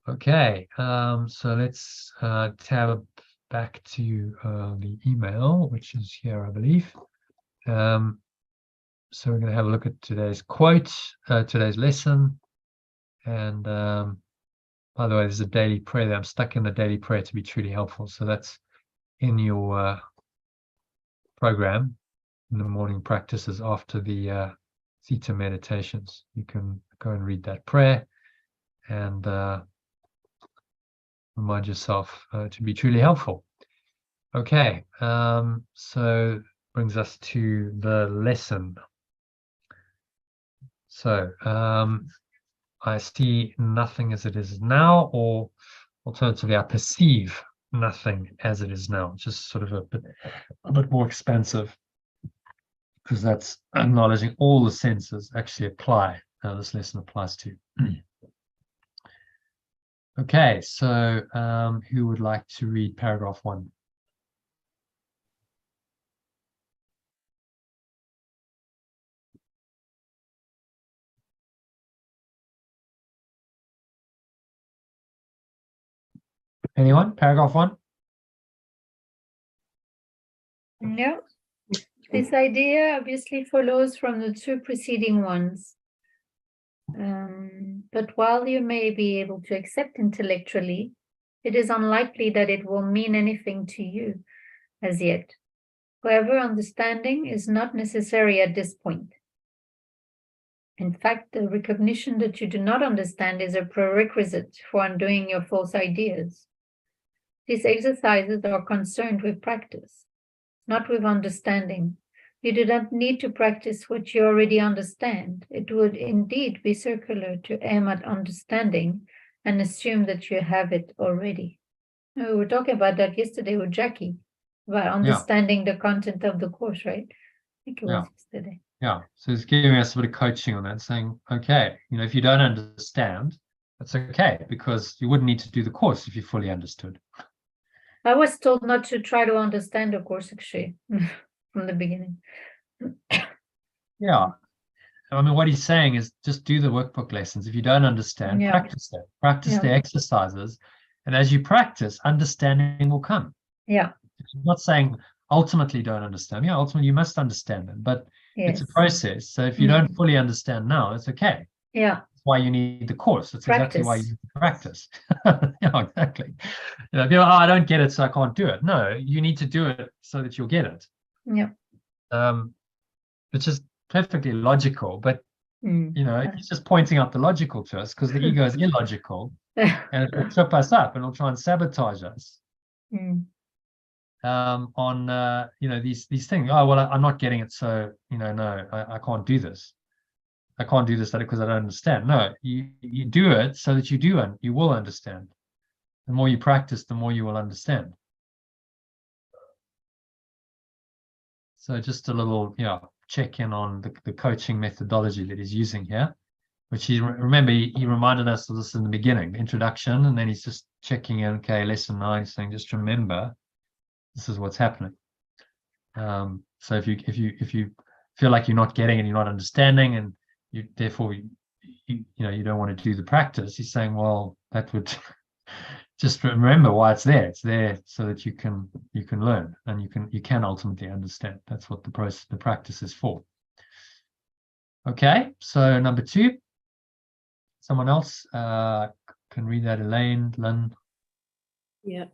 Okay, so let's tab back to the email, which is here, I believe. So we're going to have a look at today's quote, today's lesson. And by the way, there's a daily prayer that I'm stuck in the daily prayer to be truly helpful. So that's in your program in the morning practices after the theta meditations. You can go and read that prayer and remind yourself to be truly helpful. Okay, so brings us to the lesson. So I see nothing as it is now, or alternatively, I perceive nothing as it is now. Just sort of a bit more expansive, because that's acknowledging all the senses actually apply. This lesson applies to. Okay, so who would like to read paragraph 1? Anyone? Paragraph 1? No. This idea obviously follows from the 2 preceding ones. But while you may be able to accept intellectually, it is unlikely that it will mean anything to you as yet. However, understanding is not necessary at this point. In fact, the recognition that you do not understand is a prerequisite for undoing your false ideas. These exercises are concerned with practice, not with understanding. You do not need to practice what you already understand. It would indeed be circular to aim at understanding and assume that you have it already. We were talking about that yesterday with Jackie, about understanding the content of the course, right? I think it was yesterday. Yeah, so it's giving us a bit of coaching on that, saying, okay, if you don't understand, that's okay, because you wouldn't need to do the course if you fully understood. I was told not to try to understand the course, actually, from the beginning. Yeah. I mean, what he's saying is just do the workbook lessons. If you don't understand, practice them. Practice the exercises. And as you practice, understanding will come. Yeah. I'm not saying ultimately don't understand. Yeah, ultimately you must understand them, but it's a process. So if you don't fully understand now, it's okay. Yeah. That's why you need the course. That's exactly why you need to practice. Yeah, exactly. I don't get it, so I can't do it. No, you need to do it so that you'll get it. Yeah. Which is perfectly logical, but he's just pointing out the logical to us, because the ego is illogical and it will trip us up and it'll try and sabotage us on these things. Oh, well, I'm not getting it, so no, I can't do this. I can't do this because I don't understand. No, you do it so that you do, and you will understand. The more you practice, the more you will understand. So just a little check in on the coaching methodology that he's using here, which he reminded us of this in the beginning, the introduction, and then he's just checking in. Okay, lesson 9, saying just remember, this is what's happening. So if you feel like you're not getting and you're not understanding, and you therefore you don't want to do the practice, he's saying, well, that would just remember why it's there. It's there so that you can learn, and you can ultimately understand. That's what the practice is for. Okay, so number 2. Someone else can read that. Elaine, Lynn. Yeah.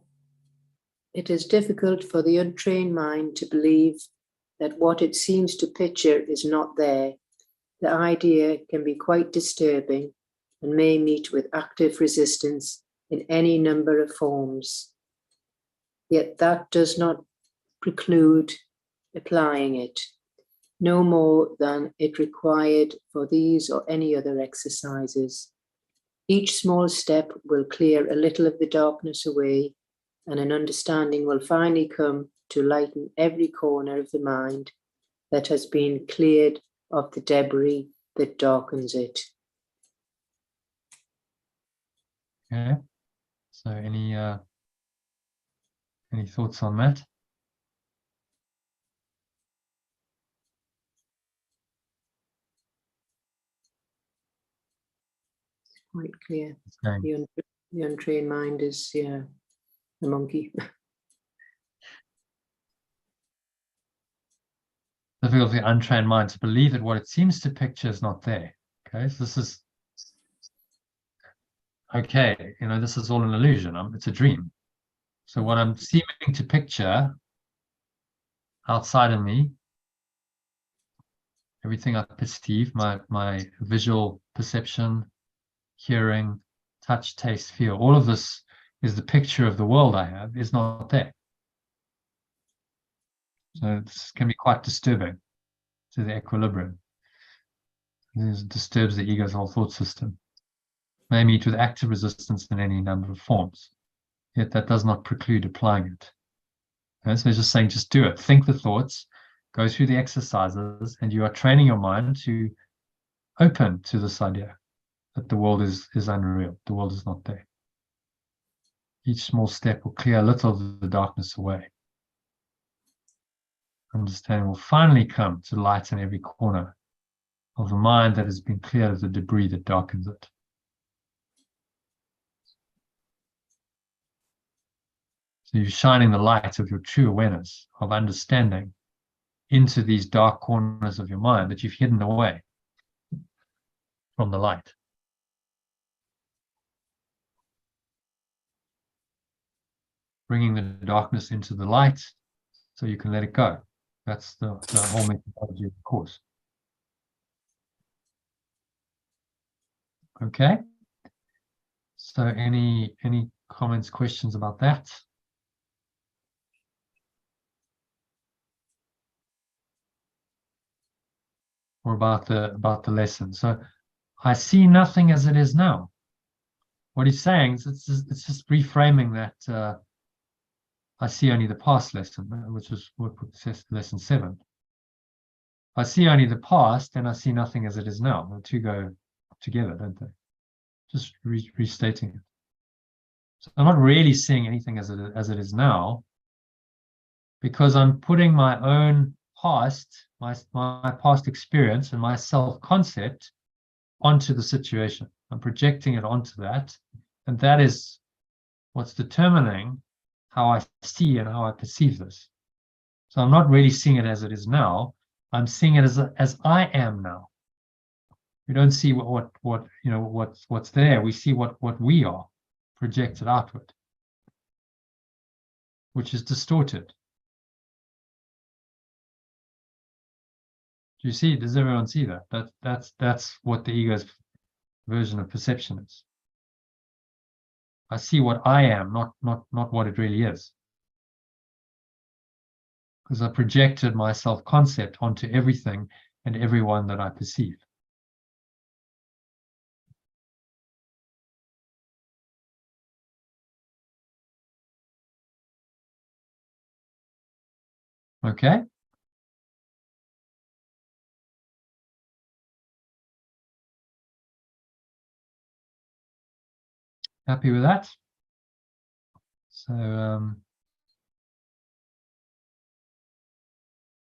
It is difficult for the untrained mind to believe that what it seems to picture is not there. The idea can be quite disturbing and may meet with active resistance in any number of forms. Yet that does not preclude applying it, no more than it required for these or any other exercises. Each small step will clear a little of the darkness away, and an understanding will finally come to lighten every corner of the mind that has been cleared of the debris that darkens it. Okay. So any thoughts on that? It's quite clear. The untrained mind is, the monkey. difficult for the untrained mind to believe that what it seems to picture is not there. Okay, so this is okay. This is all an illusion. It's a dream. So what I'm seeming to picture outside of me, everything I perceive, my visual perception, hearing, touch, taste, feel, all of this is the picture of the world I have, is not there. So this can be quite disturbing to the equilibrium. This disturbs the ego's whole thought system. May meet with active resistance in any number of forms, yet that does not preclude applying it. Okay, so just saying, just do it. Think the thoughts, go through the exercises, and you are training your mind to open to this idea that the world is unreal. The world is not there. Each small step will clear a little of the darkness away. Understanding will finally come to light in every corner of the mind that has been cleared of the debris that darkens it. So you're shining the light of your true awareness, of understanding, into these dark corners of your mind that you've hidden away from the light. Bringing the darkness into the light so you can let it go. That's the whole methodology of the course. Okay. So any comments, questions about that? Or about the lesson? So I see nothing as it is now. What he's saying is it's just reframing that I see only the past lesson, which is Workbook Lesson 7. I see only the past, and I see nothing as it is now. The two go together, don't they? Just restating it. So I'm not really seeing anything as it is now, because I'm putting my own past, my past experience and my self-concept onto the situation. I'm projecting it onto that, and that is what's determining how I see and how I perceive this. So I'm not really seeing it as it is now. I'm seeing it as I am now. We don't see what's there. We see what we are projected outward, which is distorted. Do you see? Does everyone see that? That's what the ego's version of perception is. I see what I am, not what it really is. Because I projected my self-concept onto everything and everyone that I perceive. Okay? Happy with that? So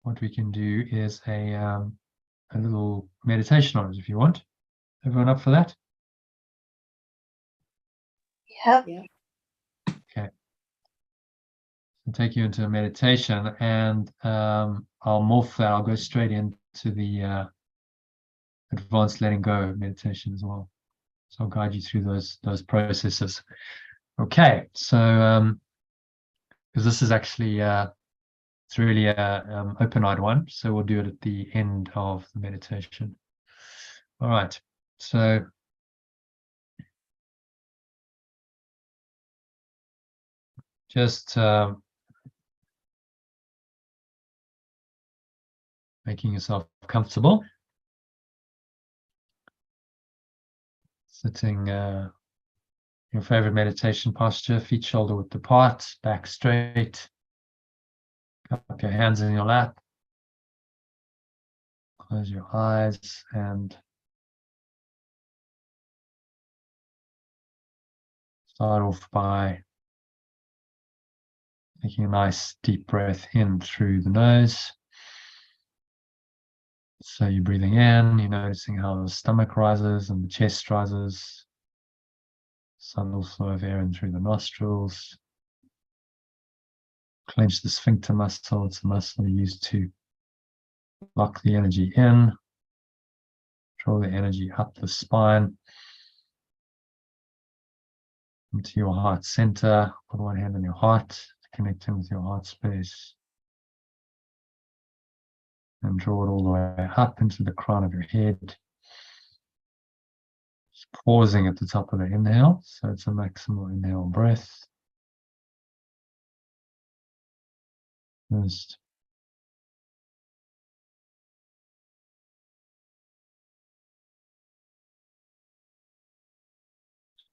what we can do is a little meditation on it if you want. Everyone up for that? Yeah. Okay. I'll take you into a meditation, and I'll morph that. I'll go straight into the advanced letting go meditation as well. So I'll guide you through those processes. Okay, so because this is actually it's really a open-eyed one, so we'll do it at the end of the meditation. All right, so just making yourself comfortable, sitting your favorite meditation posture, feet shoulder width apart, back straight, cup your hands in your lap, close your eyes, and start off by taking a nice deep breath in through the nose. So you're breathing in, you're noticing how the stomach rises and the chest rises. Subtle flow of air in through the nostrils. Clench the sphincter muscle. It's a muscle used to Lock the energy in. Draw the energy up the spine into your heart center. Put one hand on your heart, connecting with your heart space. And draw it all the way up into the crown of your head. Just pausing at the top of the inhale, so it's a maximal inhale breath. Just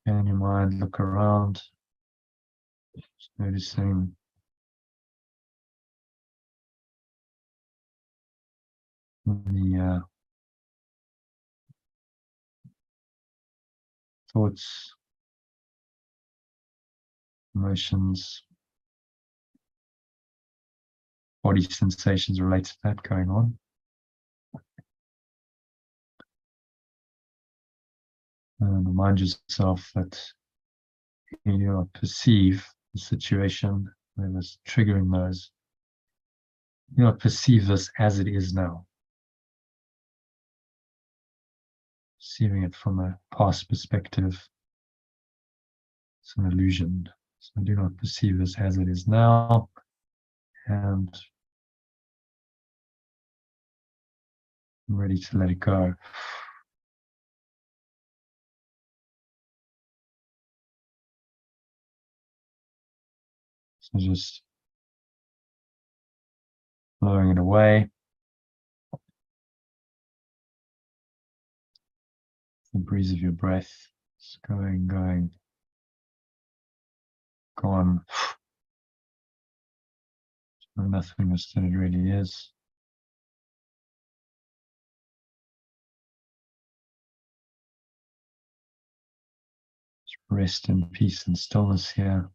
scan your mind, look around, just noticing the thoughts, emotions, body sensations related to that going on. And remind yourself that you do not perceive the situation that is triggering those. You do not perceive this as it is now. Perceiving it from a past perspective, it's an illusion. So do not perceive this as it is now, and I'm ready to let it go. So just blowing it away. The breeze of your breath is going, gone. And nothingness that it really is. Just rest in peace and stillness here.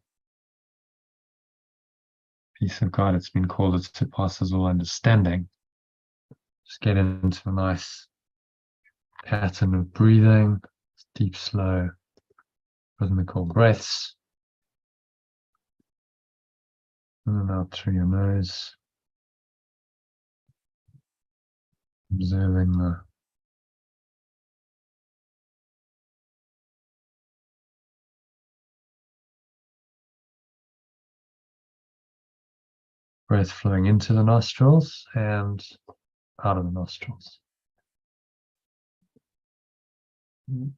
Peace of God, it's been called, it surpasses all understanding. Just get into a nice pattern of breathing, deep, slow, rhythmical breaths. In and out through your nose. Observing the breath flowing into the nostrils and out of the nostrils. The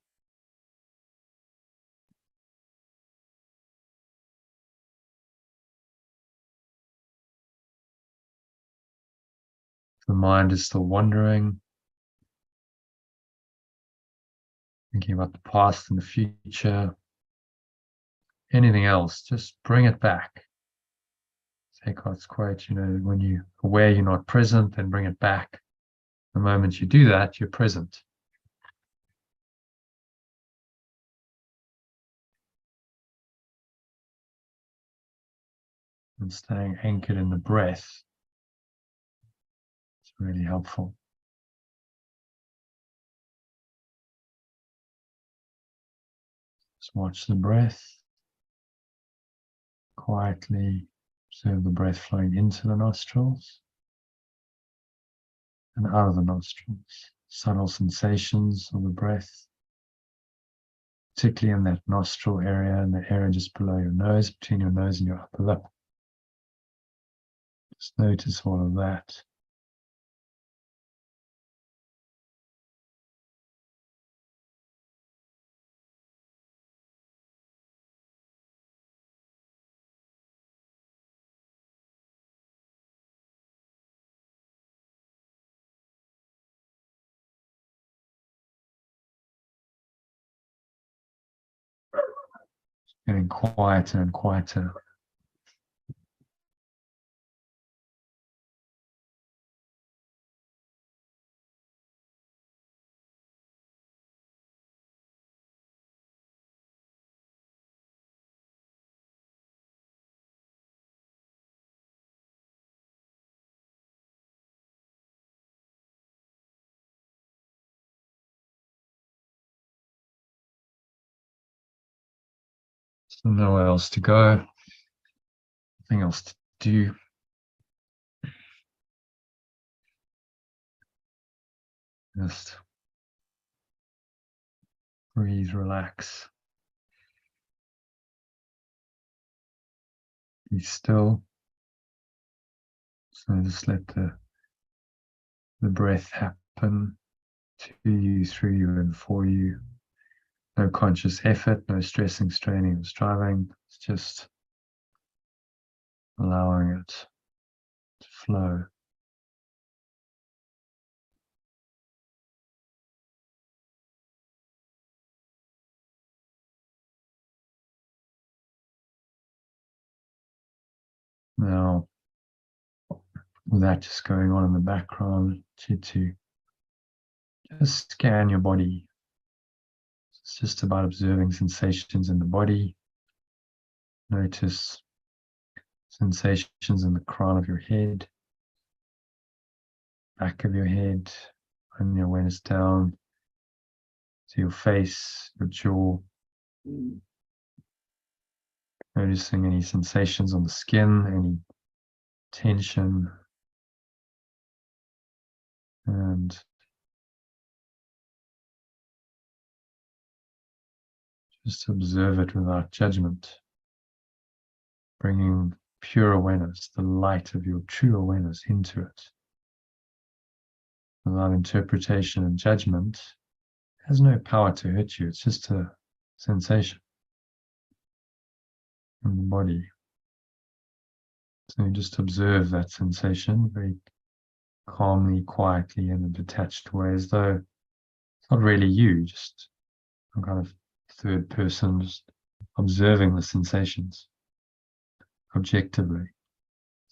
mind is still wandering, thinking about the past and the future, anything else, just bring it back. Eckhart's quote, when you're aware you're not present, then bring it back. The moment you do that, you're present. And staying anchored in the breath is really helpful. Just watch the breath. Quietly observe the breath flowing into the nostrils and out of the nostrils. Subtle sensations of the breath, particularly in that nostril area and the area just below your nose, between your nose and your upper lip. Just notice all of that. Getting quieter and quieter. So nowhere else to go, nothing else to do. Just breathe, relax. Be still. So just let the breath happen to you, through you, and for you. No conscious effort, no stressing, straining, or striving. It's just allowing it to flow. Now, with that just going on in the background, to just scan your body. It's just about observing sensations in the body. Notice sensations in the crown of your head, back of your head, and your awareness down to your face, your jaw. Noticing any sensations on the skin, any tension, and just observe it without judgment, bringing pure awareness, the light of your true awareness into it. Without interpretation and judgment, it has no power to hurt you. It's just a sensation in the body. So you just observe that sensation very calmly, quietly, in a detached way, as though it's not really you, just some kind of third person, just observing the sensations objectively,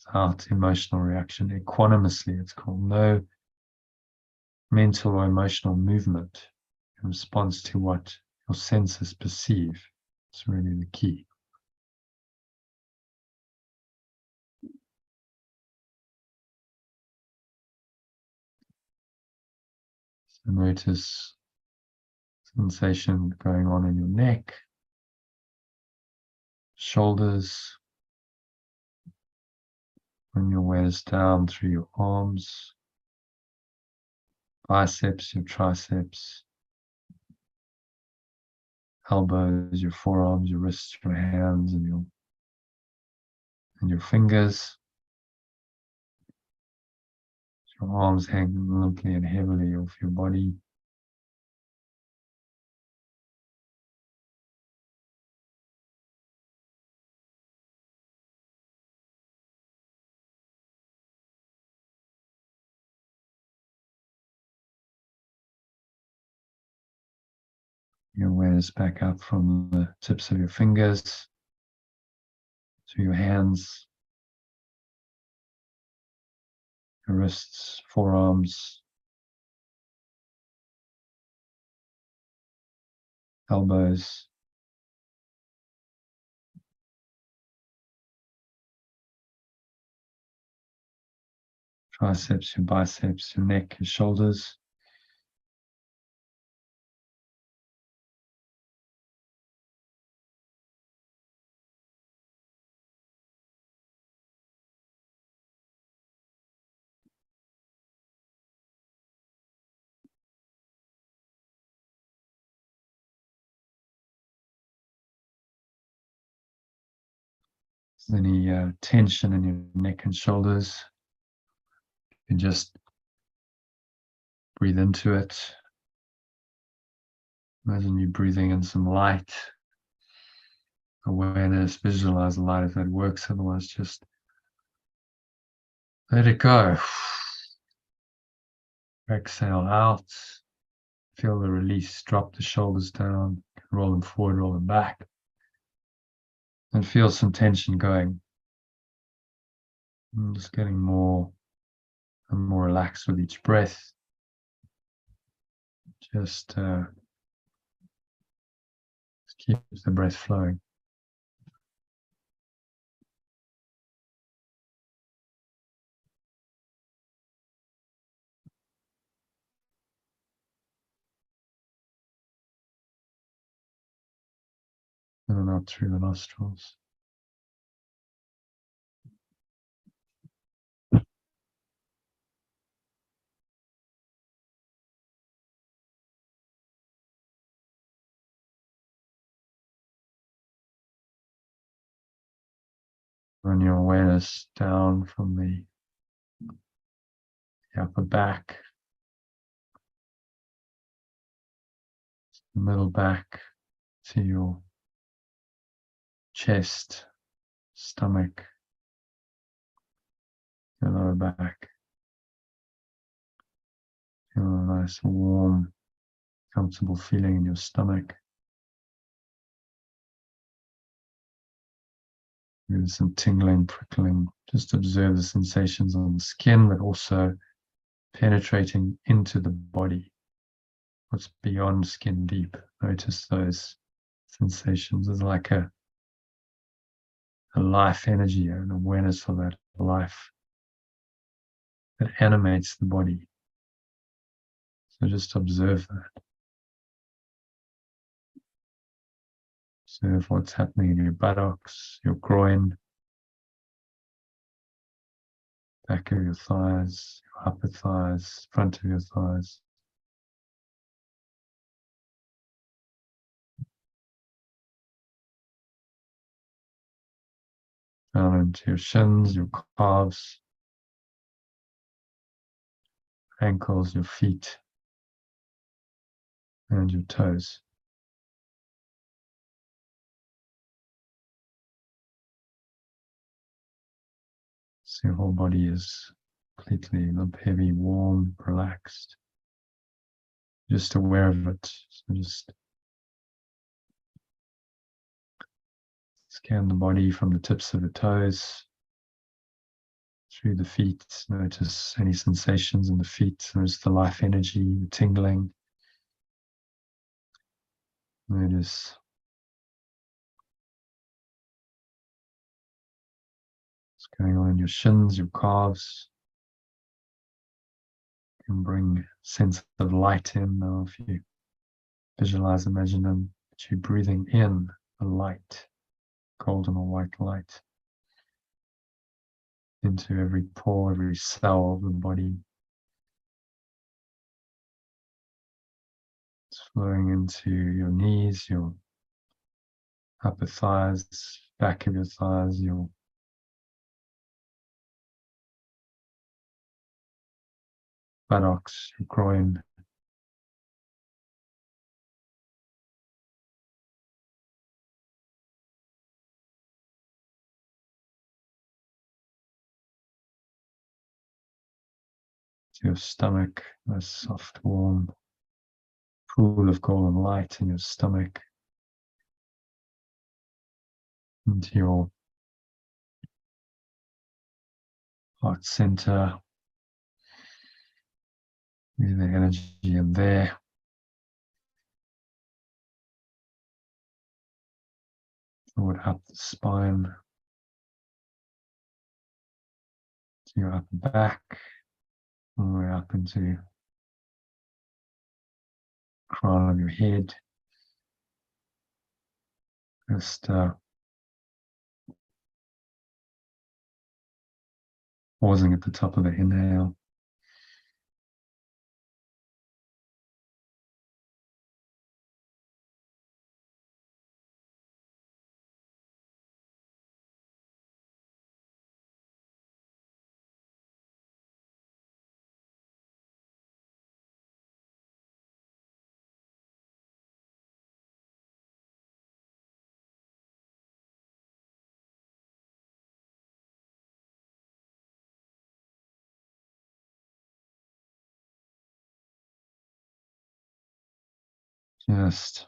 without emotional reaction, equanimously, it's called. No mental or emotional movement in response to what your senses perceive. It's really the key. So notice sensation going on in your neck, shoulders, bring your awareness down through your arms, biceps, your triceps, elbows, your forearms, your wrists, your hands, and your fingers. Your arms hang limply and heavily off your body. Your awareness back up from the tips of your fingers to your hands, your wrists, forearms, elbows, triceps, your biceps, your neck, your shoulders. Any tension in your neck and shoulders, you can just breathe into it. Imagine you breathing in some light, awareness, visualize the light if that works, otherwise just let it go. Exhale out, feel the release, drop the shoulders down, roll them forward, roll them back, and feel some tension going. And just getting more and more relaxed with each breath. Just keep the breath flowing. In and out through the nostrils. Run your awareness down from the upper back, the middle back, to your chest, stomach, your lower back. Feel a nice, warm, comfortable feeling in your stomach. Maybe some tingling, prickling. Just observe the sensations on the skin, but also penetrating into the body. What's beyond skin deep? Notice those sensations. There's like a life energy, an awareness for that life that animates the body. So just observe that. Observe what's happening in your buttocks, your groin, back of your thighs, your upper thighs, front of your thighs. Down into your shins, your calves, ankles, your feet, and your toes. So your whole body is completely limp, heavy, warm, relaxed. Just aware of it. So just scan the body from the tips of the toes through the feet. Notice any sensations in the feet. Notice the life energy, the tingling. Notice what's going on in your shins, your calves. You can bring a sense of light in now. If you visualize, imagine that you're breathing in a light, golden or white light, into every pore, every cell of the body. It's flowing into your knees, your upper thighs, back of your thighs, your buttocks, your groin, to your stomach, a soft, warm pool of golden light in your stomach, into your heart center. Use the energy in there. Forward up the spine, to your upper back, all the way up into crown of your head. Just pausing at the top of the inhale. Just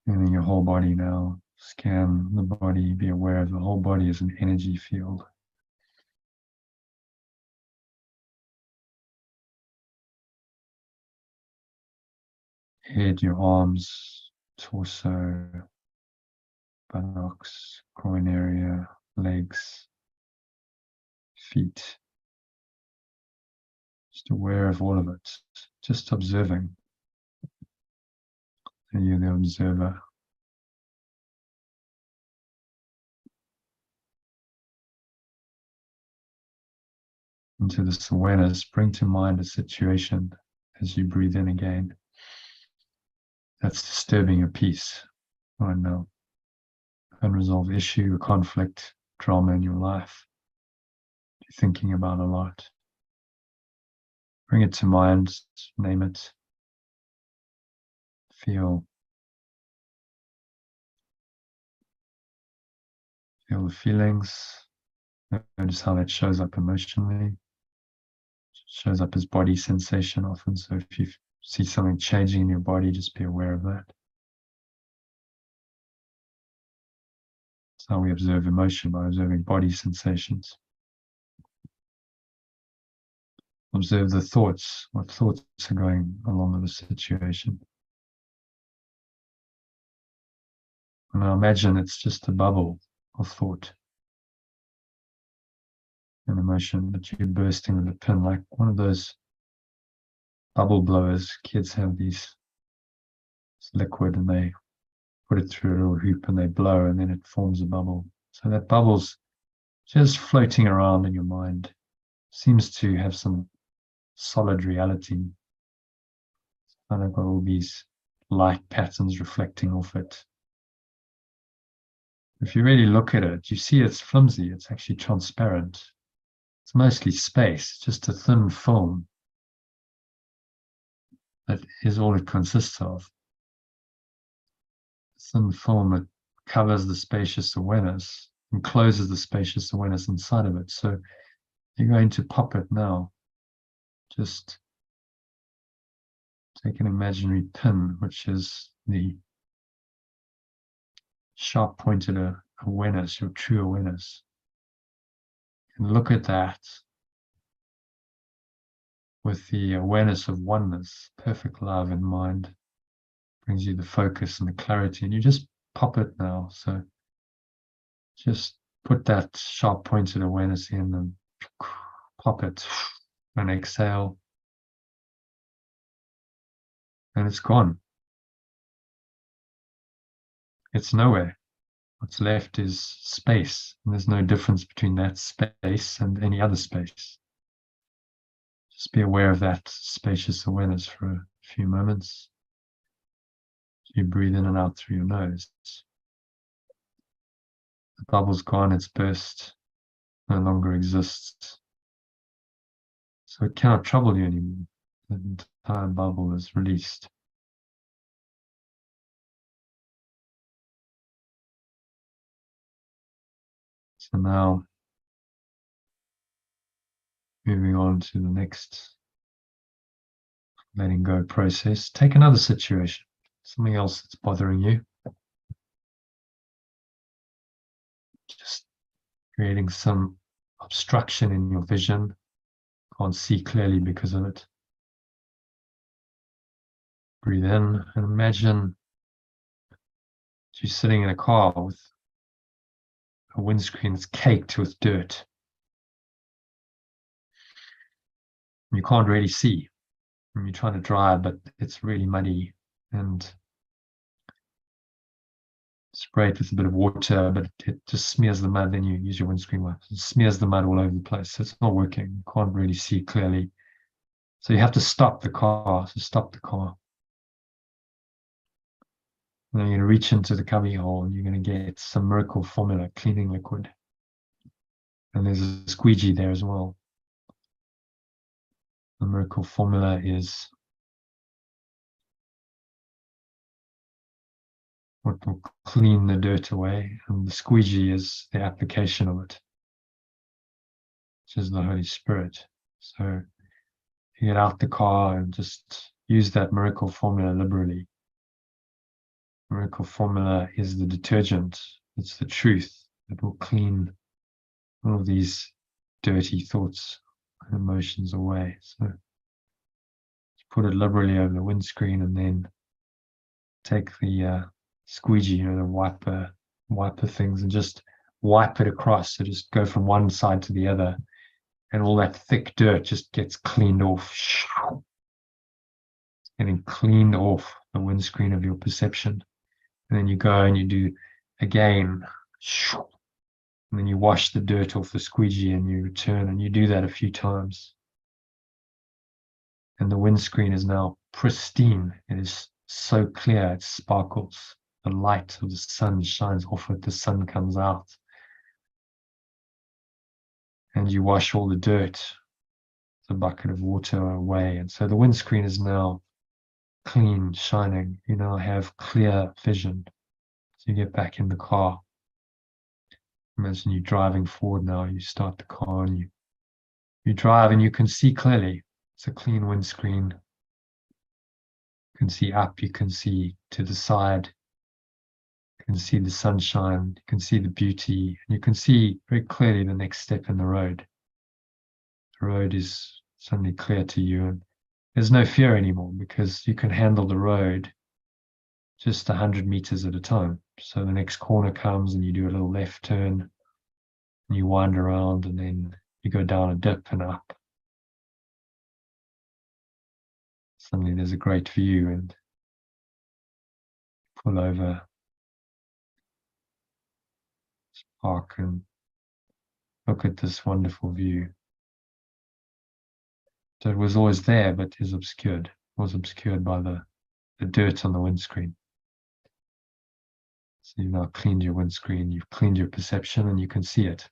scanning your whole body now. Scan the body, be aware of the whole body as an energy field. Head, your arms, torso, buttocks, groin area, legs, feet. Just aware of all of it. Just observing. And you're the observer. into this awareness, bring to mind a situation as you breathe in again that's disturbing your peace right now. Unresolved issue, a conflict, drama in your life you're thinking about a lot. Bring it to mind, name it, feel the feelings, notice how that shows up emotionally. It shows up as body sensation often, so if you see something changing in your body, just be aware of that. That's how we observe emotion, by observing body sensations. Observe the thoughts, what thoughts are going along with the situation. And now imagine it's just a bubble of thought and emotion that you're bursting with a pin, like one of those bubble blowers. Kids have this liquid and they put it through a little hoop and they blow and then it forms a bubble. So that bubble's just floating around in your mind. Seems to have some solid reality. And I've got all these light patterns reflecting off it. If you really look at it, you see it's flimsy, it's actually transparent. It's mostly space, just a thin film. That is all it consists of. A thin film that covers the spacious awareness, encloses the spacious awareness inside of it. So you're going to pop it now. Just take an imaginary pin, which is the sharp pointed awareness, your true awareness. And look at that with the awareness of oneness, perfect love in mind. Brings you the focus and the clarity, and you just pop it now. So just put that sharp pointed awareness in and pop it and exhale. And it's gone. It's nowhere. What's left is space, and there's no difference between that space and any other space. Just be aware of that spacious awareness for a few moments. You breathe in and out through your nose. The bubble's gone, it's burst, no longer exists. So it cannot trouble you anymore. The entire bubble is released. So now, moving on to the next letting go process. Take another situation, something else that's bothering you. Just creating some obstruction in your vision. Can't see clearly because of it. Breathe in and imagine you're sitting in a car with a windscreen that's caked with dirt. You can't really see. And you're trying to drive, but it's really muddy, and spray it with a bit of water, but it just smears the mud. Then you use your windscreen wipes. It smears the mud all over the place. So it's not working. You can't really see clearly. So you have to stop the car. So stop the car. And then you're going to reach into the cubby hole and you're going to get some miracle formula cleaning liquid. And there's a squeegee there as well. The miracle formula is what will clean the dirt away, and the squeegee is the application of it, which is the Holy Spirit. So you get out the car and just use that miracle formula liberally. Miracle formula is the detergent. It's the truth that will clean all of these dirty thoughts and emotions away. So put it liberally over the windscreen and then take the squeegee, the wiper things, and just wipe it across. So just go from one side to the other, and all that thick dirt just gets cleaned off, getting cleaned off the windscreen of your perception. And then you go and you do again, And then you wash the dirt off the squeegee and you return, and you do that a few times. And the windscreen is now pristine. It is so clear, it sparkles. The light of the sun shines off it, the sun comes out. And you wash all the dirt, the bucket of water away. And so the windscreen is now clean, shining. You now have clear vision. So you get back in the car. Imagine you driving forward now. You start the car and you drive and you can see clearly. It's a clean windscreen. You can see up, you can see to the side. You can see the sunshine, you can see the beauty, and you can see very clearly the next step in the road. The road is suddenly clear to you, and there's no fear anymore because you can handle the road just 100 meters at a time. So the next corner comes and you do a little left turn and you wind around and then you go down a dip and up. Suddenly there's a great view and pull over, park and look at this wonderful view. So it was always there, but is obscured. It was obscured by the dirt on the windscreen. So you've now cleaned your windscreen, you've cleaned your perception, and you can see it.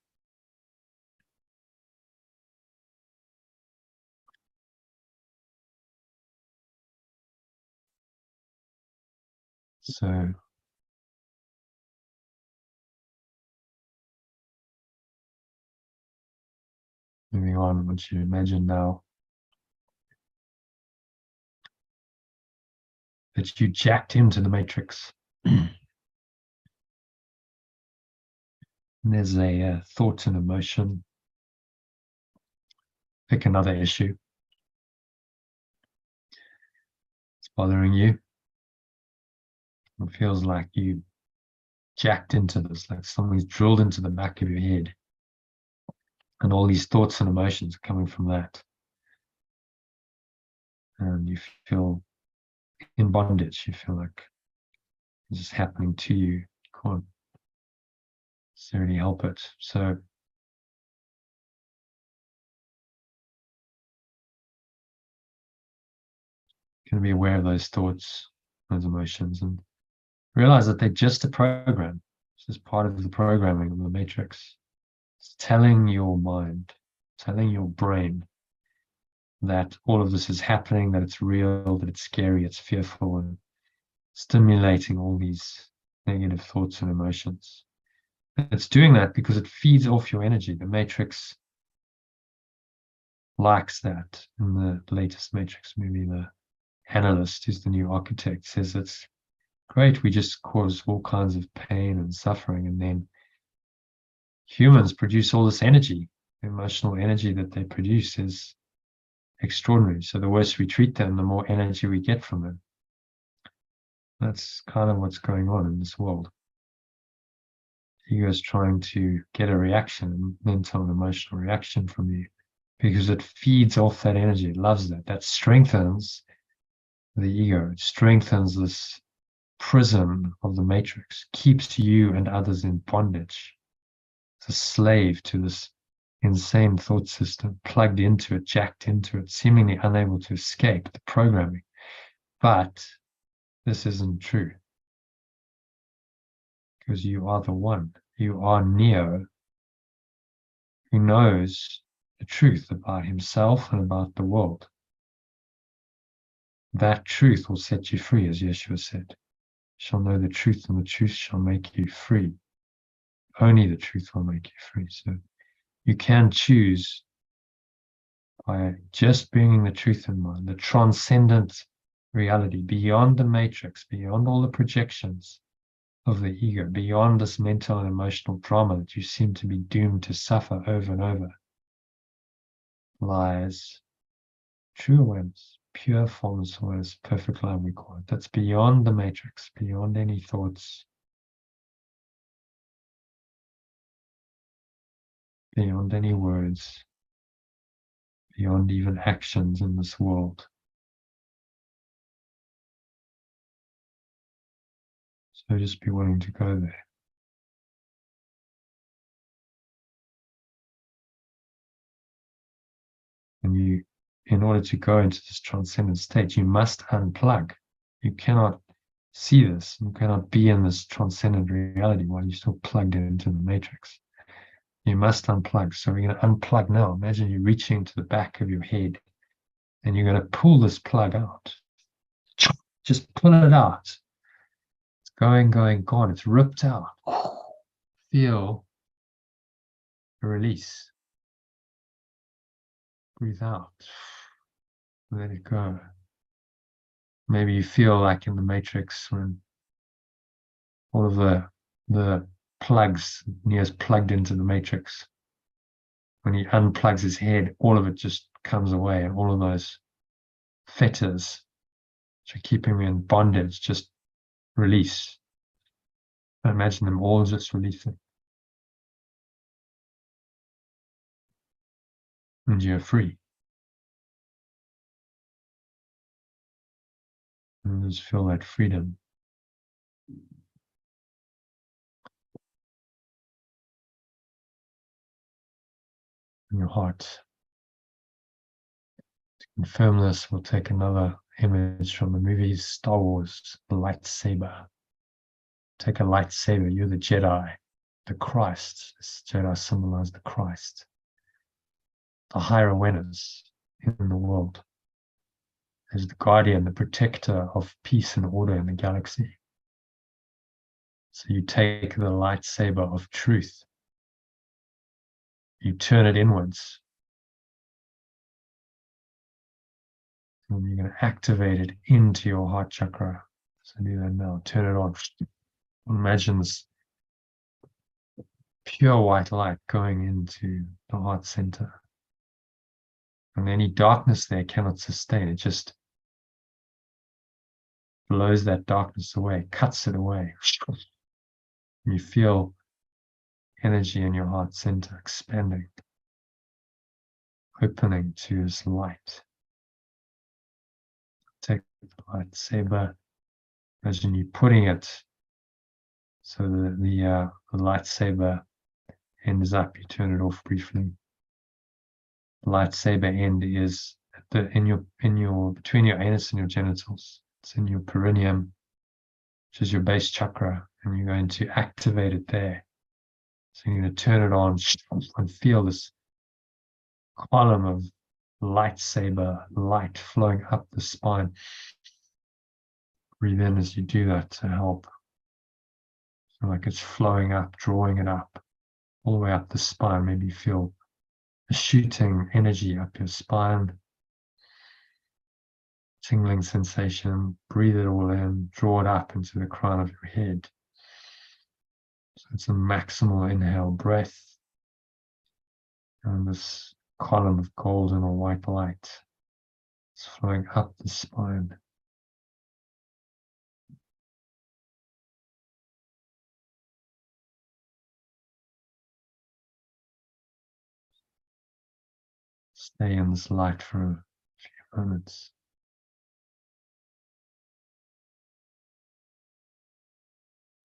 So moving on, I want you to imagine now that you jacked into the matrix. And there's a thought and emotion. Pick another issue. It's bothering you. It feels like you jacked into this, like something's drilled into the back of your head. And all these thoughts and emotions are coming from that. And you feel in bondage. You feel like this is happening to you. You can't necessarily help it. So you can be aware of those thoughts, those emotions, and realize that they're just a program. It's just part of the programming of the matrix. It's telling your mind, telling your brain that all of this is happening, that it's real, that it's scary, it's fearful, and stimulating all these negative thoughts and emotions. It's doing that because it feeds off your energy. The matrix likes that. In the latest Matrix movie, the analyst, who's the new architect, says it's great, we just cause all kinds of pain and suffering, and then humans produce all this energy. The emotional energy that they produce is extraordinary. So the worse we treat them, the more energy we get from them. That's kind of what's going on in this world. Ego is trying to get a reaction, a mental and emotional reaction from you, because it feeds off that energy. It loves that. That strengthens the ego. It strengthens this prison of the matrix, keeps you and others in bondage. It's a slave to this insane thought system, plugged into it, jacked into it, seemingly unable to escape the programming. But this isn't true. Because you are the one. You are Neo, who knows the truth about himself and about the world. That truth will set you free, as Yeshua said. You shall know the truth, and the truth shall make you free. Only the truth will make you free. So you can choose by just bringing the truth in mind, the transcendent reality beyond the matrix, beyond all the projections of the ego, beyond this mental and emotional drama that you seem to be doomed to suffer over and over, lies true awareness, pure formless awareness, perfect love, we call it. That's beyond the matrix, beyond any thoughts, beyond any words, beyond even actions in this world. So just be willing to go there. And you, in order to go into this transcendent state, you must unplug. You cannot see this. You cannot be in this transcendent reality while you're still plugged into the matrix. You must unplug. So we're going to unplug now. Imagine you're reaching to the back of your head and you're going to pull this plug out. Just pull it out. It's going, gone. It's ripped out. Feel a release. Breathe out. Let it go. Maybe you feel like in the matrix when all of the plugs, Neo's plugged into the matrix. When he unplugs his head, all of it just comes away, and all of those fetters which are keeping me in bondage just release. I imagine them all just releasing. And you're free. And just feel that freedom. In your heart. To confirm this, we'll take another image from the movies Star Wars, the lightsaber. Take a lightsaber, you're the Jedi, the Christ. This Jedi symbolizes the Christ, the higher awareness in the world, as the guardian, the protector of peace and order in the galaxy. So you take the lightsaber of truth, you turn it inwards, and you're going to activate it into your heart chakra. So do that now, turn it on. Imagine this pure white light going into the heart center. And any darkness there cannot sustain it, just blows that darkness away, cuts it away. You feel energy in your heart center expanding, opening to this light. Take the lightsaber, imagine you putting it so the lightsaber end is up, you turn it off briefly. The lightsaber end is in your between your anus and your genitals. It's in your perineum, which is your base chakra, and you're going to activate it there. So you're going to turn it on and feel this column of lightsaber light flowing up the spine. Breathe in as you do that to help. So like it's flowing up, drawing it up, all the way up the spine. Maybe you feel a shooting energy up your spine. Tingling sensation. Breathe it all in, draw it up into the crown of your head. So it's a maximal inhale breath. And this column of golden or white light is flowing up the spine. Stay in this light for a few moments.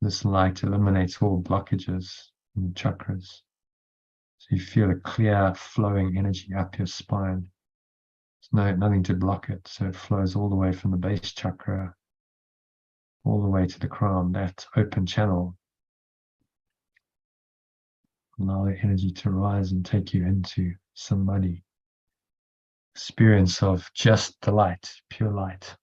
This light eliminates all blockages in the chakras. So you feel a clear flowing energy up your spine. There's nothing to block it. So it flows all the way from the base chakra, all the way to the crown, that open channel. Allow the energy to rise and take you into samadhi. Experience of just the light, pure light.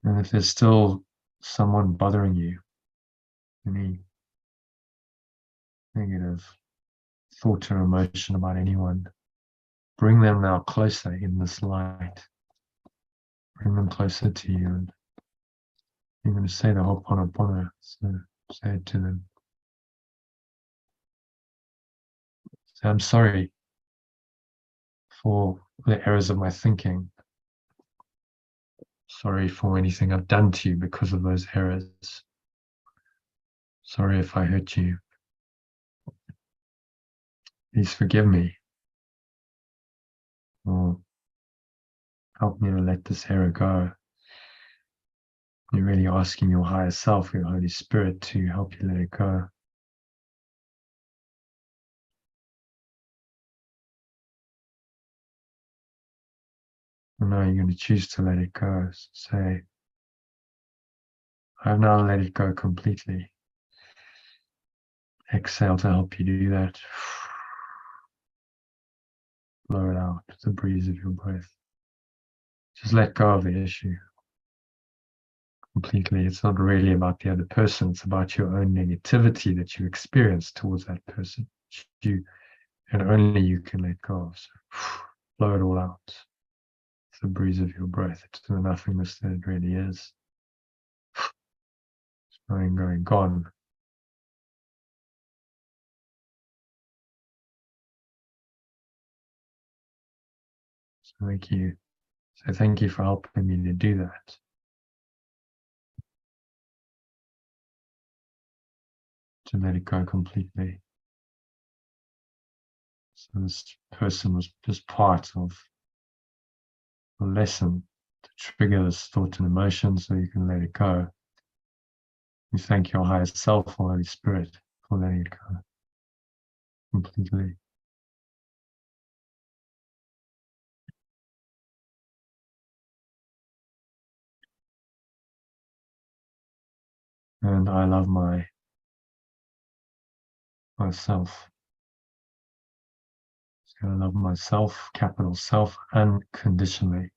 And if there's still someone bothering you, any negative thought or emotion about anyone, bring them now closer in this light. Bring them closer to you, and you're going to say the Ho'oponopono, so say it to them. Say, I'm sorry for the errors of my thinking. Sorry for anything I've done to you because of those errors. Sorry if I hurt you. Please forgive me. Or help me to let this error go. You're really asking your higher self, your Holy Spirit, to help you let it go. And now you're going to choose to let it go. So say, I've now let it go completely. Exhale to help you do that. Blow it out with the breeze of your breath. Just let go of the issue completely. It's not really about the other person. It's about your own negativity that you experience towards that person. You and only you can let go of. So blow it all out. It's the breeze of your breath. It's the nothingness that it really is. It's going, gone. So thank you. So thank you for helping me to do that. To let it go completely. So this person was just part of a lesson to trigger this thought and emotion so you can let it go. You thank your higher self or Holy Spirit for letting it go completely. And I love myself. So I love myself, capital self, unconditionally.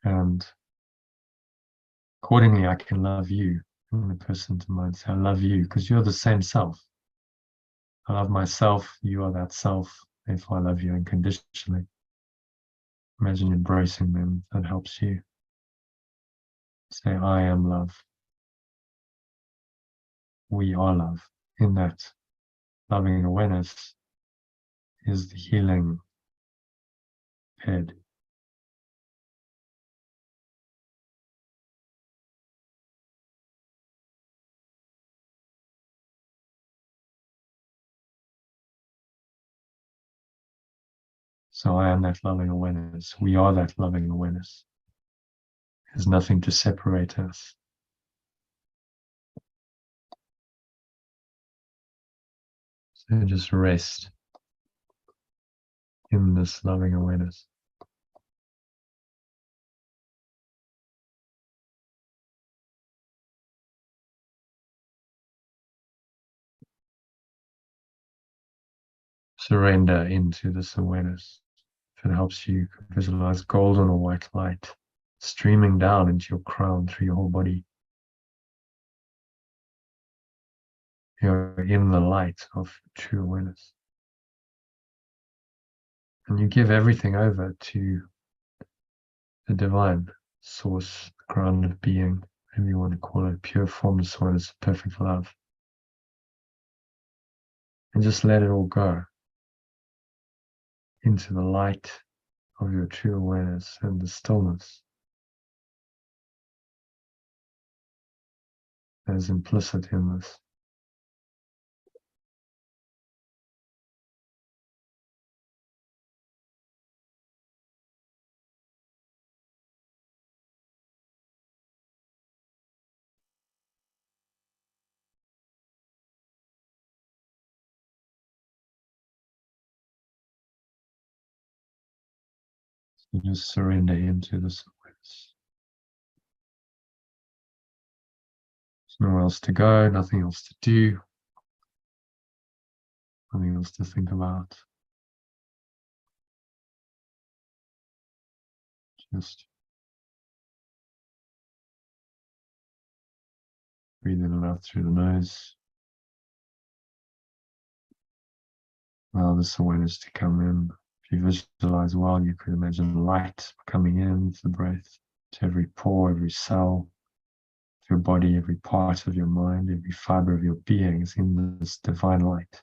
And accordingly, I can love you. And the person to mind say, I love you because you're the same self. I love myself, you are that self. Therefore, I love you unconditionally. Imagine embracing them. That helps you. Say, I am love. We are love. In that loving awareness is the healing head. So I am that loving awareness. We are that loving awareness. There's nothing to separate us. So just rest in this loving awareness. Surrender into this awareness. If it helps you visualize golden or white light streaming down into your crown through your whole body. You're in the light of true awareness. And you give everything over to the divine source, the ground of being, whatever you want to call it, pure formless awareness, perfect love. And just let it all go into the light of your true awareness and the stillness that is implicit in this. So just surrender into this awareness. There's nowhere else to go, nothing else to do, nothing else to think about. Just breathe in and out through the nose. Allow this awareness to come in. If you visualize well, you could imagine light coming in with the breath to every pore, every cell of your body, every part of your mind, every fiber of your being is in this divine light.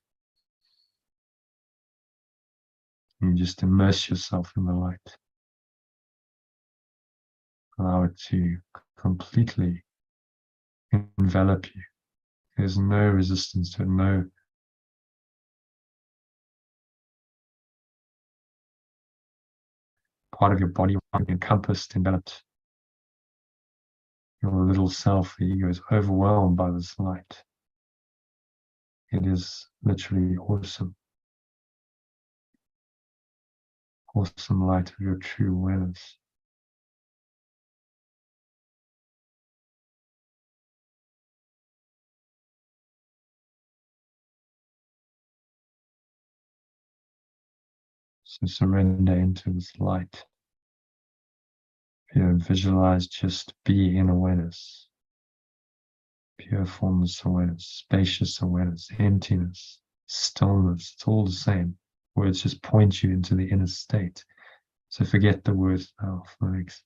And you just immerse yourself in the light. Allow it to completely envelop you. There's no resistance to it, no part of your body encompassed, enveloped. Your little self, the ego, is overwhelmed by this light. It is literally awesome. Awesome light of your true awareness. So surrender into this light. Visualize, just be in awareness. Pure formless awareness, spacious awareness, emptiness, stillness. It's all the same. Words just point you into the inner state. So forget the words now for the next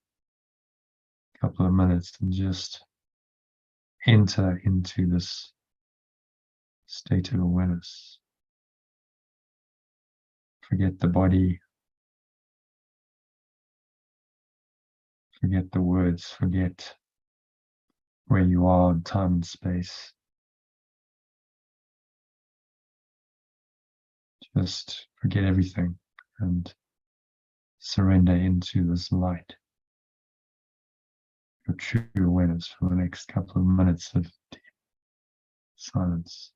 couple of minutes and just enter into this state of awareness. Forget the body. Forget the words. Forget where you are in time and space. Just forget everything and surrender into this light. Your true awareness for the next couple of minutes of deep silence.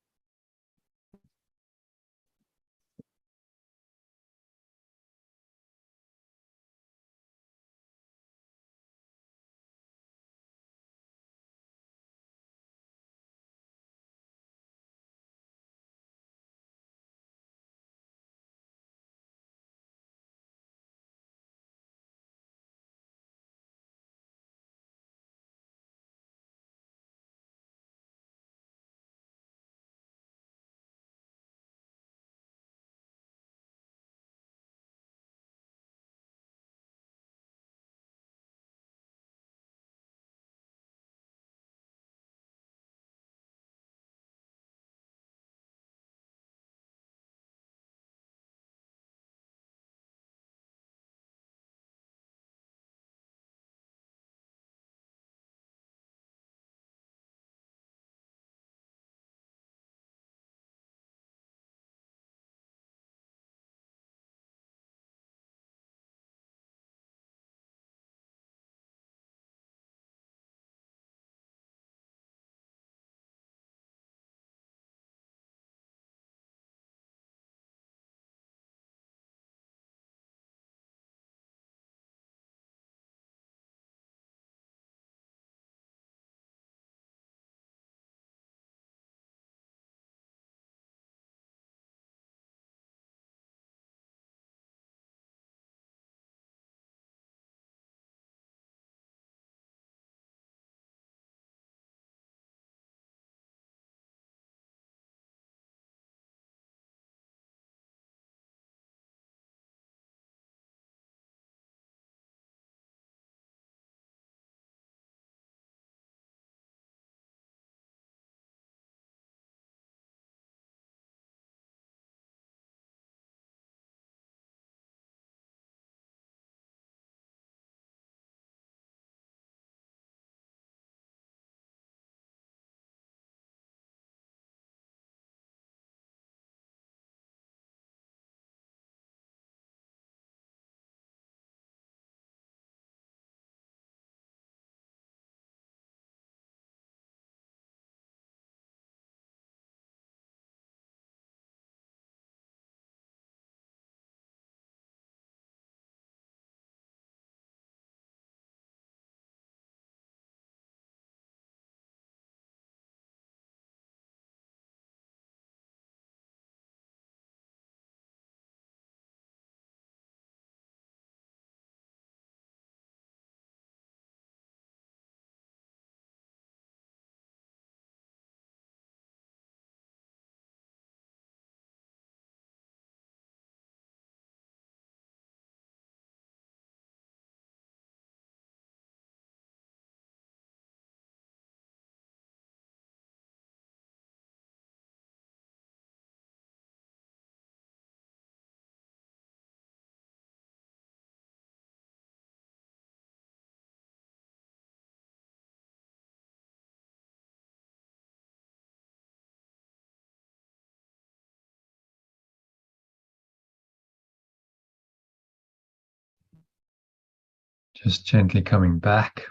Just gently coming back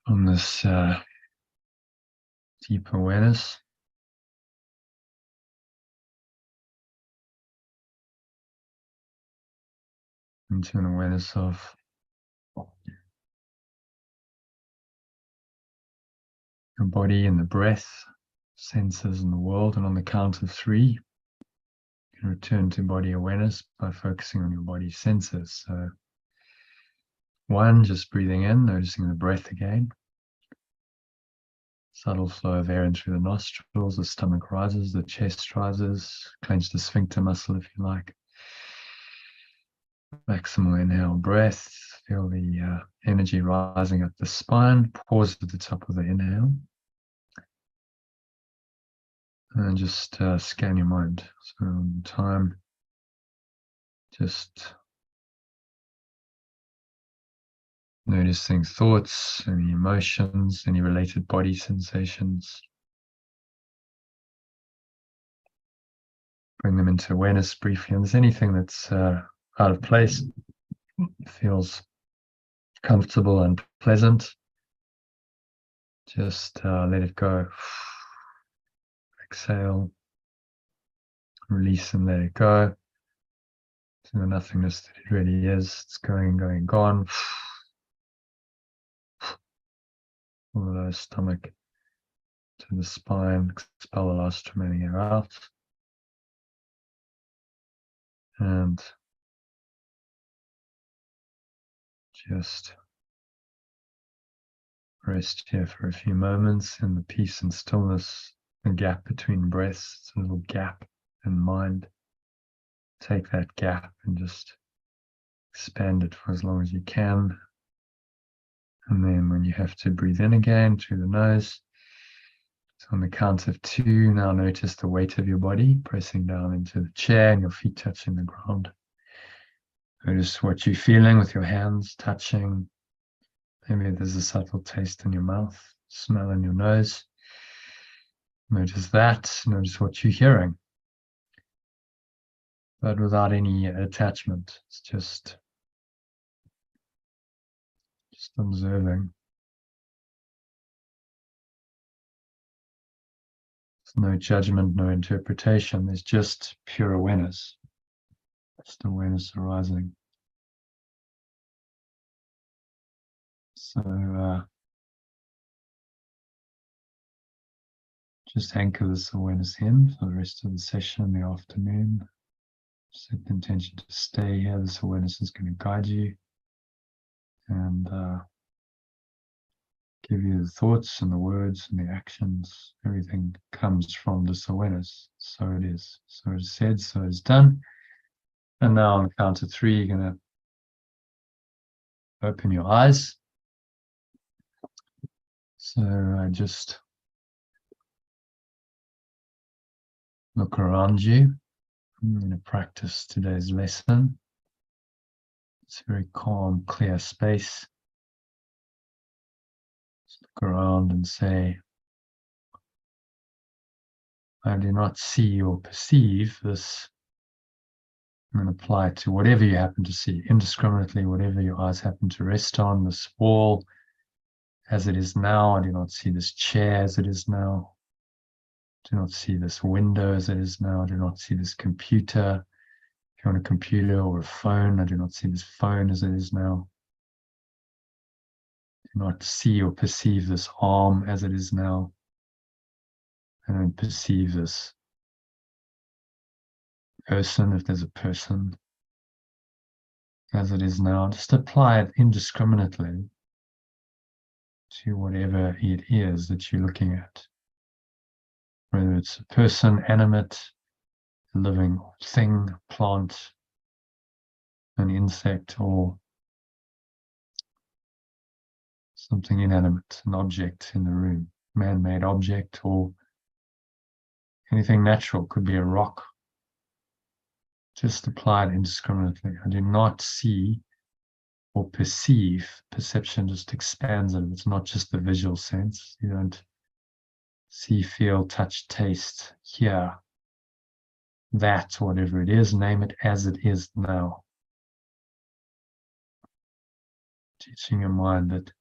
on this deep awareness. Into an awareness of your body and the breath, senses and the world. And on the count of 3, you can return to body awareness by focusing on your body senses. So 1, just breathing in, noticing the breath again. Subtle flow of air in through the nostrils, the stomach rises, the chest rises, clench the sphincter muscle if you like. Maximal inhale breath, feel the energy rising up the spine, pause at the top of the inhale. And just scan your mind. So on time, just noticing thoughts, any emotions, any related body sensations. Bring them into awareness briefly. And if there's anything that's out of place, feels comfortable and pleasant, just let it go. Exhale, release and let it go to the nothingness that it really is. It's going, gone. All of those stomach to the spine, expel the last remaining air out. And just rest here for a few moments in the peace and stillness, the gap between breaths. It's a little gap in mind. Take that gap and just expand it for as long as you can. And then when you have to breathe in again through the nose, so on the count of 2, now notice the weight of your body pressing down into the chair and your feet touching the ground. Notice what you're feeling with your hands touching. Maybe there's a subtle taste in your mouth, smell in your nose. Notice that. Notice what you're hearing. But without any attachment. It's just observing. There's no judgment, no interpretation. There's just pure awareness. Just awareness arising. So just anchor this awareness in for the rest of the session in the afternoon. Set the intention to stay here. This awareness is going to guide you and give you the thoughts and the words and the actions. Everything comes from this awareness. So it is. So it is said, so it is done. And now on the count of 3, you're going to open your eyes. So just look around you. I'm going to practice today's lesson. It's a very calm, clear space. Just look around and say, I do not see or perceive this. I'm going to apply it to whatever you happen to see, indiscriminately, whatever your eyes happen to rest on, this wall as it is now. I do not see this chair as it is now. I do not see this window as it is now. I do not see this computer. If you're on a computer or a phone, I do not see this phone as it is now. I do not see or perceive this arm as it is now. I don't perceive this person, if there's a person, as it is now. Just apply it indiscriminately to whatever it is that you're looking at. Whether it's a person, animate, a living thing, plant, an insect, or something inanimate, an object in the room, man-made object, or anything natural, could be a rock. Just apply it indiscriminately. I do not see or perceive. Perception just expands it. It's not just the visual sense. You don't see, feel, touch, taste, hear, that, whatever it is, name it as it is now. teaching your mind that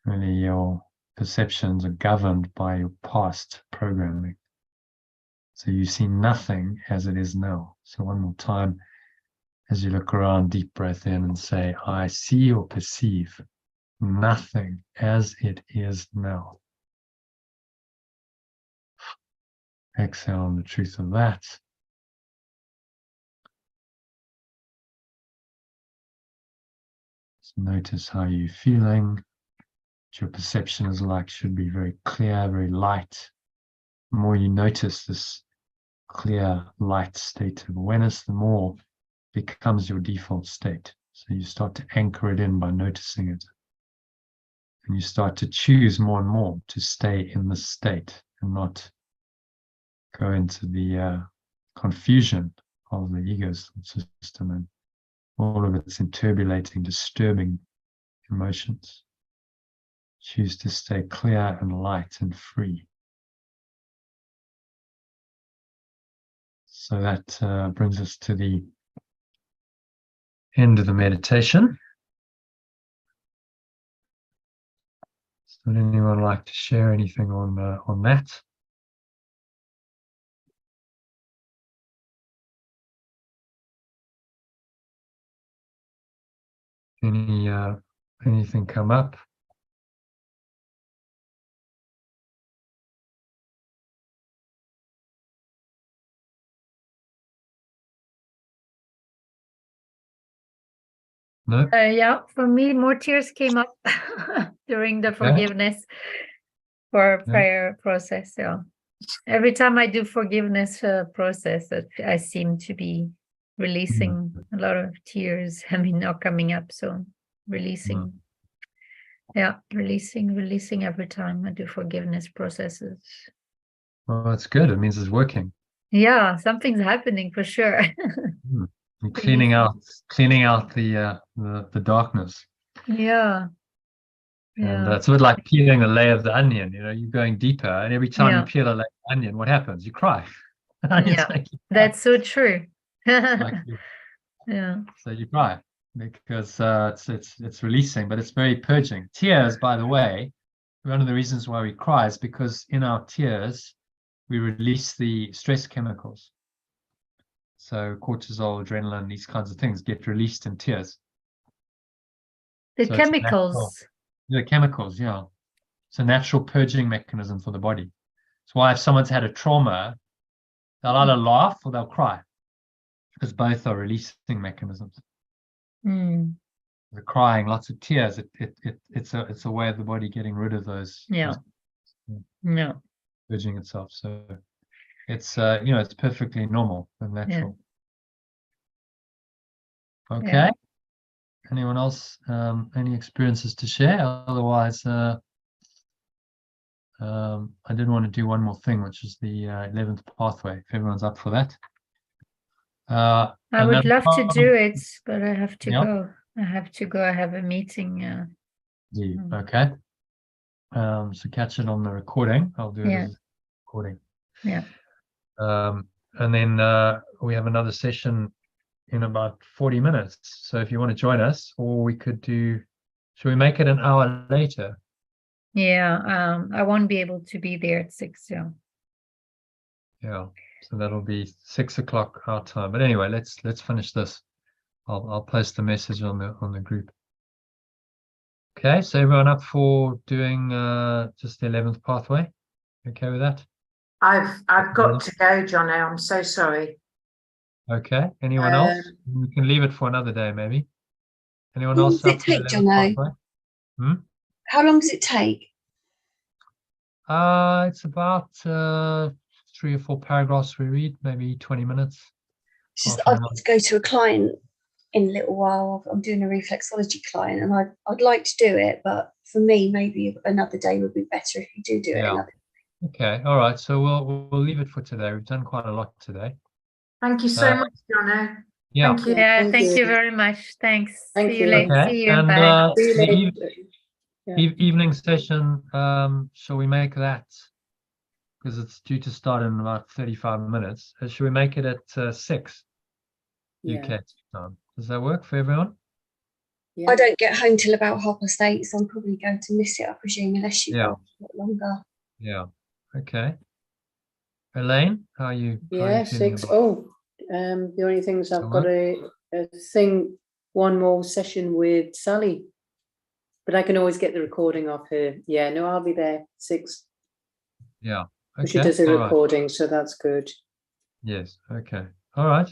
really your perceptions are governed by your past programming. So you see nothing as it is now. So one more time, as you look around, deep breath in and say, I see or perceive nothing as it is now. Exhale on the truth of that. So notice how you're feeling. What your perception is like should be very clear, very light. The more you notice this clear, light state of awareness, the more it becomes your default state. So you start to anchor it in by noticing it. And you start to choose more and more to stay in this state and not go into the confusion of the ego system and all of its turbulating, disturbing emotions. Choose to stay clear and light and free. So that brings us to the end of the meditation. So would anyone like to share anything on that? Anything come up? No? Yeah, for me, more tears came up during the forgiveness for prayer process. Yeah, every time I do forgiveness process, I seem to be releasing a lot of tears. I mean, not coming up, so releasing. Yeah, releasing every time I do forgiveness processes. Well, that's good. It means it's working. Yeah, something's happening for sure. And cleaning out the darkness. Yeah. And it's a bit like peeling a layer of the onion. You know, you're going deeper, and every time you peel a layer of onion, what happens? You cry. That's so true. Yeah. So you cry because it's releasing, but it's very purging. Tears, by the way, one of the reasons why we cry is because in our tears we release the stress chemicals. So cortisol, adrenaline, these kinds of things get released in tears. The chemicals. The chemicals, yeah. It's a natural purging mechanism for the body. That's why if someone's had a trauma, they'll either laugh or they'll cry, because both are releasing mechanisms. The crying, lots of tears, it's a way of the body getting rid of those. Purging itself. So it's it's perfectly normal and natural. Okay. Anyone else any experiences to share? Otherwise I did want to do one more thing, which is the 11th pathway, if everyone's up for that. I would love to do it, but I have to go. I have a meeting. Okay. So catch it on the recording. I'll do it as a recording. And then we have another session in about 40 minutes. So if you want to join us, or we could do, should we make it an hour later? I won't be able to be there at 6. So that'll be 6 o'clock our time. But anyway, let's finish this. I'll post the message on the group. Okay, so everyone up for doing just the 11th pathway? Okay with that? I've got to go, Jono. I'm so sorry. Okay. Anyone else? We can leave it for another day, maybe. Anyone else? How long does it take, Jono? How long does it take? It's about 3 or 4 paragraphs we read, maybe 20 minutes. It's just I've got to go to a client in a little while. I'm doing a reflexology client, and I'd like to do it, but for me, maybe another day would be better if you do it another day. Okay, all right. So we'll leave it for today. We've done quite a lot today. Thank you so much, Jono. Thank you. Thank you very much. Thanks. See you later. Okay. See you. And bye. the evening session, shall we make that? Because it's due to start in about 35 minutes. Should we make it at 6 UK time? Does that work for everyone? Yeah. I don't get home till about 8:30, so I'm probably going to miss it, I presume, unless you Yeah. go a bit longer. Yeah. Okay. Elaine, how are you? how are you Yeah, feeling 6. about- Oh, the only things I've got Alright. a thing, one more session with Sally, but I can always get the recording of her. Yeah, no, I'll be there 6. Yeah. She Okay. does a All right. recording, so that's good. Yes. Okay. All right.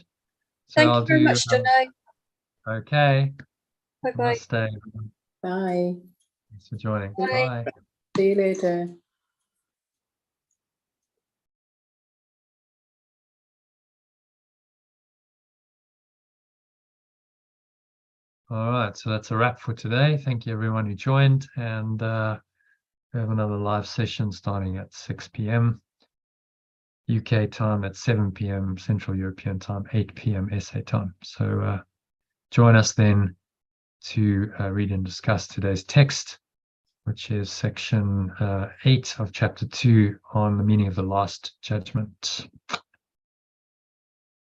So Thank I'll you very do. much, Jono. Okay. Bye-bye. Namaste. Bye. Thanks for joining. Bye. Bye. See you later. All right. So that's a wrap for today. Thank you everyone who joined, and we have another live session starting at 6 p.m. UK time, at 7 p.m. Central European time, 8 p.m. SA time. So join us then to read and discuss today's text, which is section 8 of chapter 2 on the meaning of the last judgment.